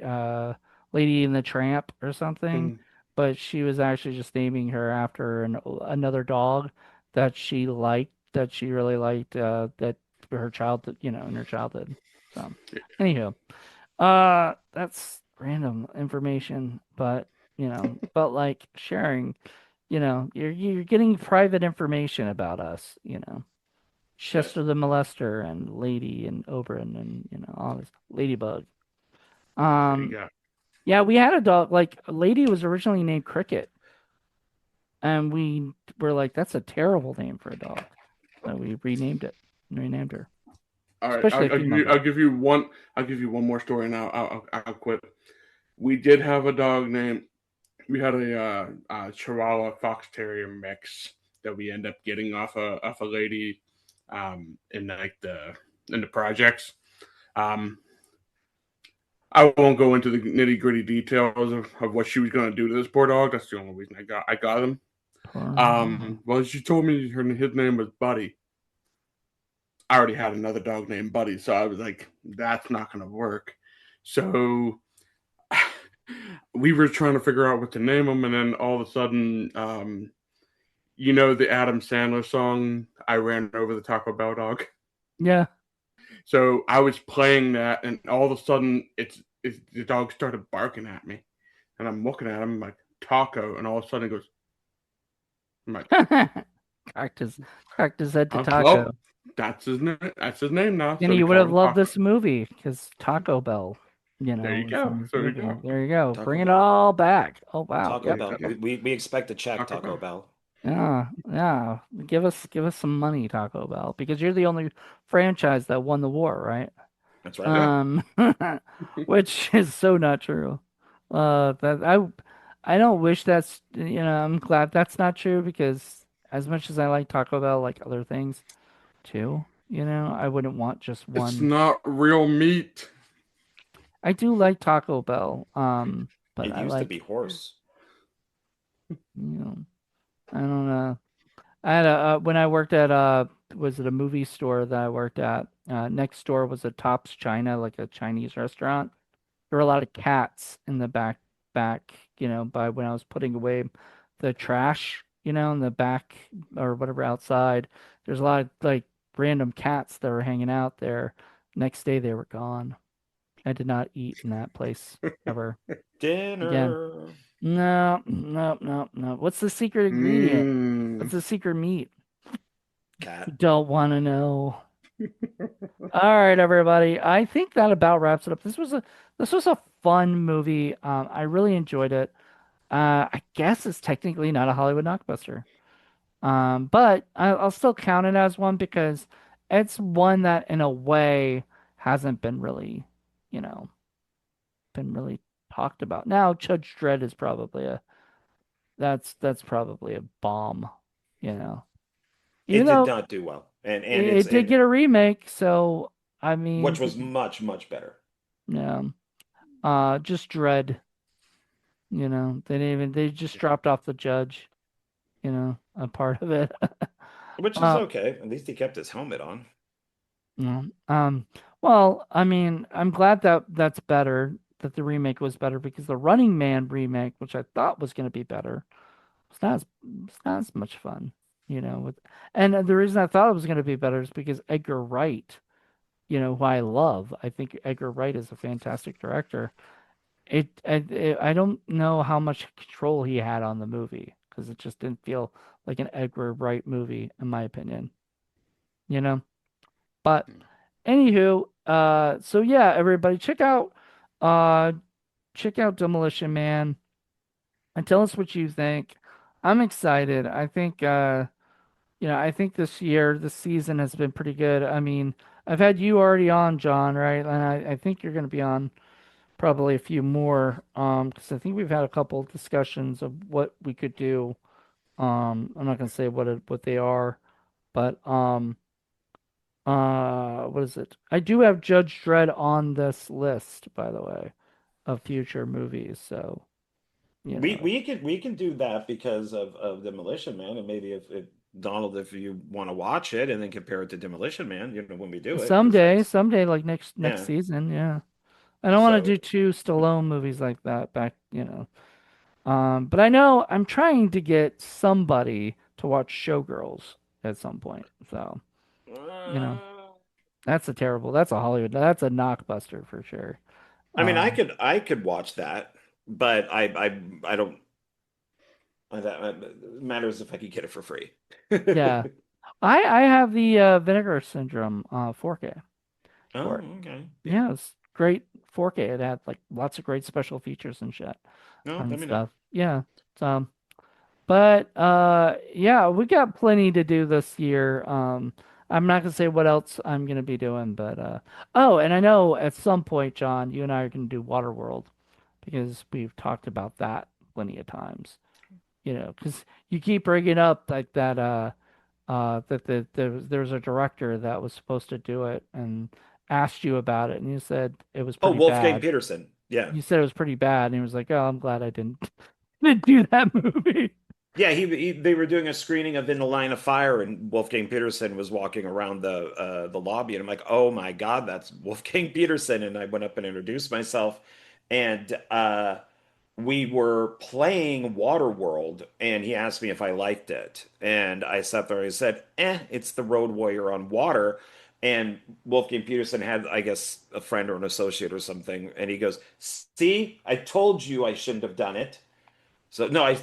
Lady and the Tramp or something, Mm, but she was actually just naming her after another dog that she liked, that she really liked, that her child, in her childhood. So, anywho, that's random information, but but like sharing, you're getting private information about us, Good. Chester the Molester and Lady and Oberon and all this Ladybug. there you Um, go. yeah, we had a dog. Like Lady was originally named Cricket, and we were like, that's a terrible name for a dog. So we renamed it, renamed her, All right, especially a female dog. I'll give you one more story, and I'll quit. We did have a dog named. We had a Chihuahua Fox Terrier mix that we end up getting off a lady, in like the projects. Um, I won't go into the nitty gritty details of what she was going to do to this poor dog. That's the only reason I got him. Poor- Well, she told me his name was Buddy. I already had another dog named Buddy, so I was like, that's not going to work. So we were trying to figure out what to name him, and then all of a sudden, the Adam Sandler song, I Ran Over the Taco Bell Dog. Yeah. So I was playing that, and all of a sudden, the dog started barking at me, and I'm looking at him like taco, and all of a sudden it goes. I'm like, cracked his cracked his head to well, Taco. that's his name. That's his name now. And So we you would called have him loved Taco. this movie because Taco Bell, There you was in go. this There you movie. go. There you go. Taco Bring it Bell. all back. Oh wow. Taco There Yep. you Bell. go. We expect a check, Taco Taco Bell. Bell. Yeah. Yeah. Give us some money, Taco Bell, because you're the only franchise that won the war, right? That's right. Yeah. Um, which is so not true. That I don't wish that's I'm glad that's not true because as much as I like Taco Bell, like other things too, I wouldn't want just It's one. not real meat. I do like Taco Bell, but It I used to like, be horse. you know, I don't know. I had when I worked at was it a movie store that I worked at? Next door was a Tops China, like a Chinese restaurant. There were a lot of cats in the back, by when I was putting away the trash, in the back or whatever outside. There's a lot of like random cats that were hanging out there. Next day they were gone. I did not eat in that place ever again. Dinner. No, no, no, no. What's the secret ingredient? Mm. What's the secret meat? Cat. Don't want to know. All right, everybody. I think that about wraps it up. This was a fun movie. I really enjoyed it. I guess it's technically not a Hollywood knockbuster. But I'll still count it as one because it's one that in a way hasn't you know, been really talked about. Now, Judge Dredd is probably that's probably a bomb, you know. It Even did though not do well, and it did get a remake, so I mean, which was much much better. yeah. Just Dredd, they just dropped off the judge, a part of it. Which is Uh, okay. At least he kept his helmet on. yeah. Well, I mean, I'm glad that that's better, that the remake was better because the Running Man remake, which I thought was going to be better, it's not as much fun, and the reason I thought it was going to be better is because Edgar Wright, who I love. I think Edgar Wright is a fantastic director. I don't know how much control he had on the movie because it just didn't feel like an Edgar Wright movie, in my opinion, you know? But anywho, so yeah, everybody uh, check out Demolition Man and tell us what you think. I'm excited. I think this season has been pretty good. I mean, I've had you already on, John, right? And I think you're going to be on probably a few more, because I think we've had a couple of discussions of what we could do. I'm not going to say what they are, but What is it? I do have Judge Dredd on this list, by the way, of future movies. So, you We know, we can do that because of Demolition Man, and maybe if Donald, if you want to watch it and then compare it to Demolition Man, when we do it, because that's someday, like next yeah. season, yeah. I don't want to So do two Stallone movies like that back, you know. But I know I'm trying to get somebody to watch Showgirls at some point. So, you know, uh, that's a Hollywood, that's a knockbuster for sure. I mean, Um, I could watch that, but I don't. That matters if I could get it for free. yeah. I have the Vinegar Syndrome 4K Oh, for it. okay. Yeah. Yeah, it's great 4K. It had like lots of great special features and shit No, and let me know. stuff. Yeah. So, but yeah, we got plenty to do this year. I'm not gonna say what else I'm gonna be doing, but oh, and I know at some point, John, you and I are gonna do Waterworld because we've talked about that plenty of times. You know, because you keep bringing up like that that there was a director that was supposed to do it and asked you about it, and you said it was Oh, pretty Wolfgang bad. Peterson. Yeah. You said it was pretty bad, and he was like, "Oh, I'm glad I didn't didn't do that movie." Yeah, they were doing a screening of In the Line of Fire, and Wolfgang Peterson was walking around the lobby, and I'm like, oh my God, that's Wolfgang Peterson. And I went up and introduced myself, and we were playing Waterworld, and he asked me if I liked it, and I sat there and I said, it's the Road Warrior on water. And Wolfgang Peterson had, I guess, a friend or an associate or something, and he goes, "See, I told you I shouldn't have done it." So no, I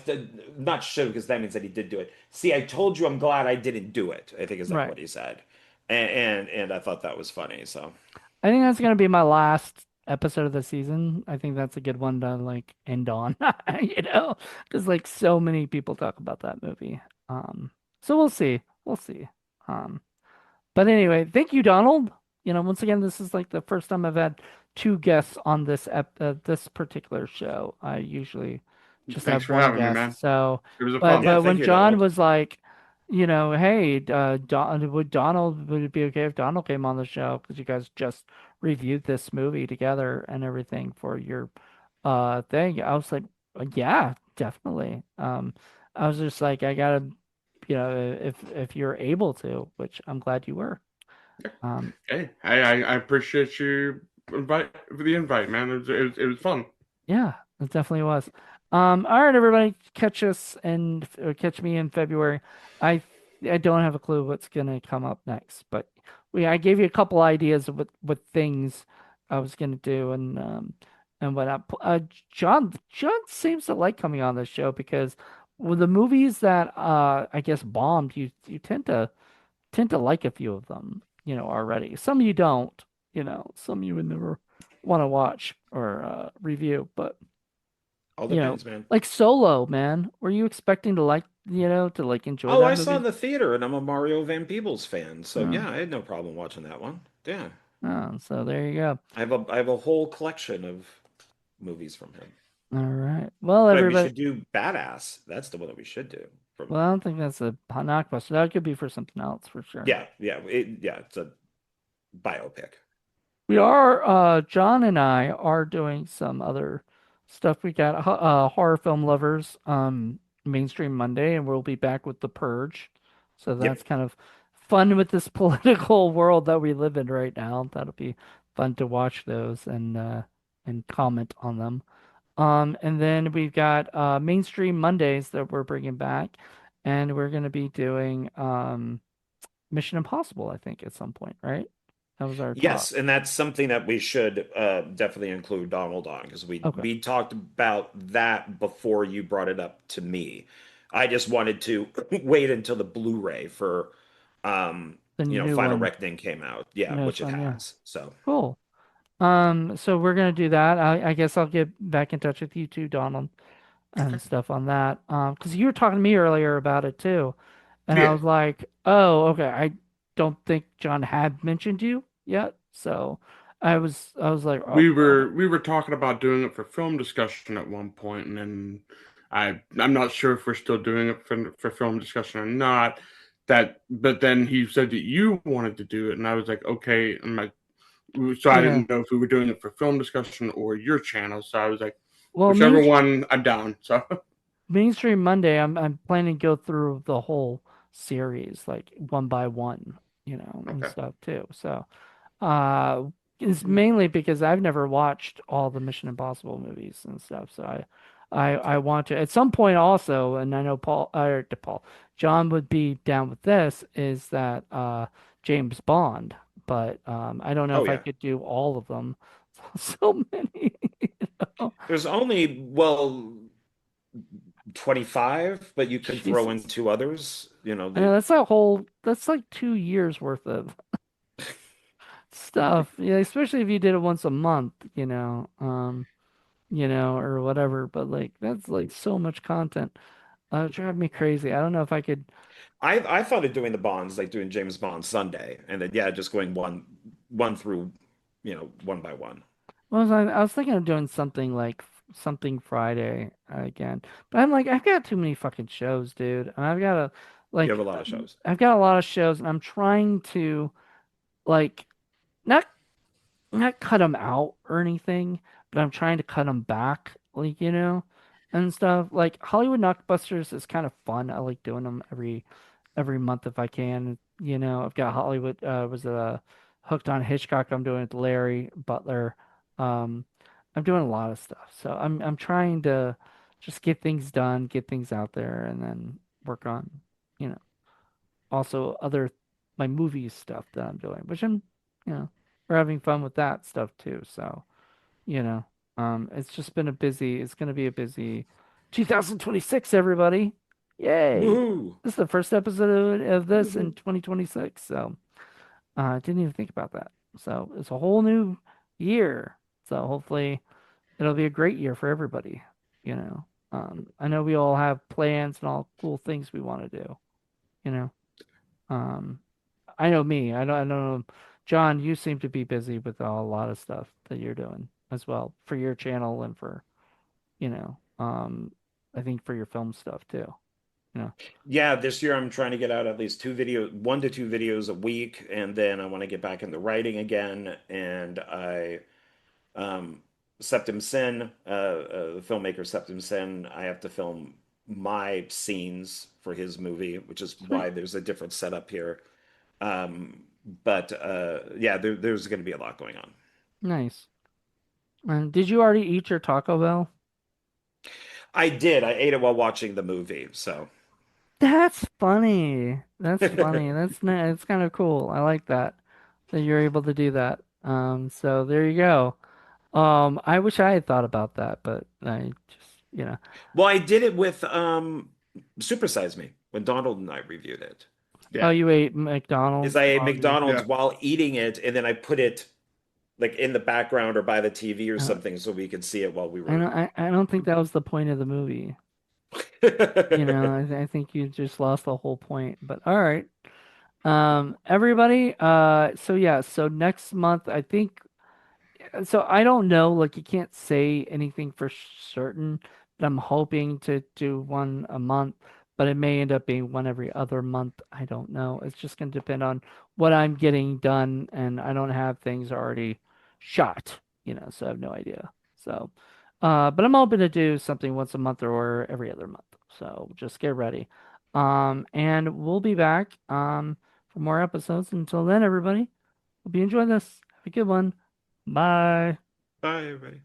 not should, because that means that he did do it. See, I told you I'm glad I didn't do it, I think is that Right. what he said. And I thought that was funny. So I think that's gonna be my last episode of the season. I think that's a good one to like end on, you know, because like so many people talk about that movie. So we'll see. We'll see. Um, but anyway, thank you, Donald. You know, once again, this is like the first time I've had two guests on this particular show. I usually just Thanks have for one having me, guest. man. So, It was a but fun. yeah, but thank when you, John Donald. was like, you know, hey, would it be okay if Donald came on the show because you guys just reviewed this movie together and everything for your thing? I was like, yeah, definitely. I was just like, I gotta, you know, if you're able to, which I'm glad you were. Um, Hey, I appreciate you invite for the invite, man. It was fun. yeah, it definitely was. All right, everybody, catch me in February. I I don't have a clue what's gonna come up next, but I gave you a couple ideas of what things I was gonna do and what John seems to like coming on this show because with the movies that I guess bombed, you tend to like a few of them, you know, already. Some you don't, you know, some you would never want to watch or review, but All you know, depends, man. like Solo, man. Were you expecting to like, you know, to like enjoy Oh, that I saw it movie? in the theater, and I'm a Mario Van Peebles fan, so Oh, yeah, I had no problem watching that one. Yeah, oh, so there you go. I have a whole collection of movies from him. All right. Well, But we everybody. should do Badass. That's the one that we should do. Well, From I don't think that's a knockbuster. That could be for something else for sure. yeah, it's a biopic. We are, John and I are doing some other stuff. We got horror film lovers, Mainstream Monday, and we'll be back with The Purge. So that's Yep. kind of fun with this political world that we live in right now. That'll be fun to watch those and comment on them. And then we've got Mainstream Mondays that we're bringing back, and we're going to be doing Mission Impossible, I think, at some point, right? That was our talk. Yes, and that's something that we should definitely include Donald on, because we Okay. we talked about that before you brought it up to me. I just wanted to wait until the Blu-ray for The new Final one, Reckoning came out. Yeah, newest which it one, yeah. has. So Cool. So we're gonna do that. I guess I'll get back in touch with you too, Donald, and okay. stuff on that. Because you were talking to me earlier about it too, and I Yeah, was like, oh, okay. I don't think John had mentioned you yet, so I was like, oh, we okay. were we were talking about doing it for film discussion at one point, and then I'm not sure if we're still doing it for film discussion or not. that, but then he said that you wanted to do it, and I was like, okay. I'm like, so I Yeah. didn't know if we were doing it for film discussion or your channel. So I was like, Well, whichever one, I'm down. So Mainstream Monday, I'm planning to go through the whole series, like one by one, and okay. stuff too. So, uh, it's mainly because I've never watched all the Mission Impossible movies and stuff. So I want to at some point also, and I know John would be down with this, is that James Bond, but I don't know Oh if I yeah. could do all of them. So many, you know? There's only, well, 25, but you could throw in Jesus. two others. I know that's like 2 years worth of stuff. Yeah, especially if you did it once a month, or whatever. But like that's like so much content. It would drive me crazy. I don't know if I could. I thought of doing the Bonds, like doing James Bond Sunday, and then yeah, just going one through, one by one. I was thinking of doing something like something Friday again, but I'm like I've got too many fucking shows, dude. And You have like a lot of shows. I've got a lot of shows, and I'm trying to like not not cut them out or anything, but I'm trying to cut them back, like, and stuff. Like Hollywood Knockbusters is kind of fun. I like doing them every month if I can. I've got Hollywood was Hooked on Hitchcock. I'm doing with Larry Butler. Um, I'm doing a lot of stuff. So I'm trying to just get things done, get things out there, and then work on, you know, also other my movies stuff that I'm doing, which you know, we're having fun with that stuff too. So, you know, it's just been it's going to be a busy 2026, everybody. Yay. Woohoo! This is the first episode of this in 2026. So, I didn't even think about that. So, it's a whole new year. So, hopefully, it'll be a great year for everybody, you know. I know we all have plans and all cool things we want to do, you know. Um, I know me. I don't know. John, you seem to be busy with a lot of stuff that you're doing as well for your channel and for, you know, um, I think for your film stuff too. You know. Yeah, this year I'm trying to get out at least 1 to 2 videos a week, and then I want to get back into writing again. And um, Septim Sin, the filmmaker Septim Sin, I have to film my scenes for his movie, which is Sweet. why there's a different setup here. But yeah, there's going to be a lot going on. Nice. And did you already eat your Taco Bell? I did. I ate it while watching the movie, so. That's funny. That's funny. That's nice. It's kind of cool. I like that you're able to do that. So there you go. I wish I had thought about that, but I just, Well, I did it with Super Size Me when Donald and I reviewed it. oh, Yeah. you ate Is McDonald's I ate while you, McDonald's Yeah. while eating it, and then I put it like in the background or by the TV or uh, something so we could see it while we I were. don't, I don't think that was the point of the movie. I think you just lost the whole point, but all right. Everybody, so yeah, so next month, I think, so I don't know, like you can't say anything for certain, but I'm hoping to do one a month, but it may end up being one every other month. I don't know. It's just going to depend on what I'm getting done, and I don't have things already shot, so I have no idea. So, but I'm hoping to do something once a month or every other month. So just get ready. And we'll be back, for more episodes. Until then, everybody, hope you enjoy this. Have a good one. Bye. Bye, everybody.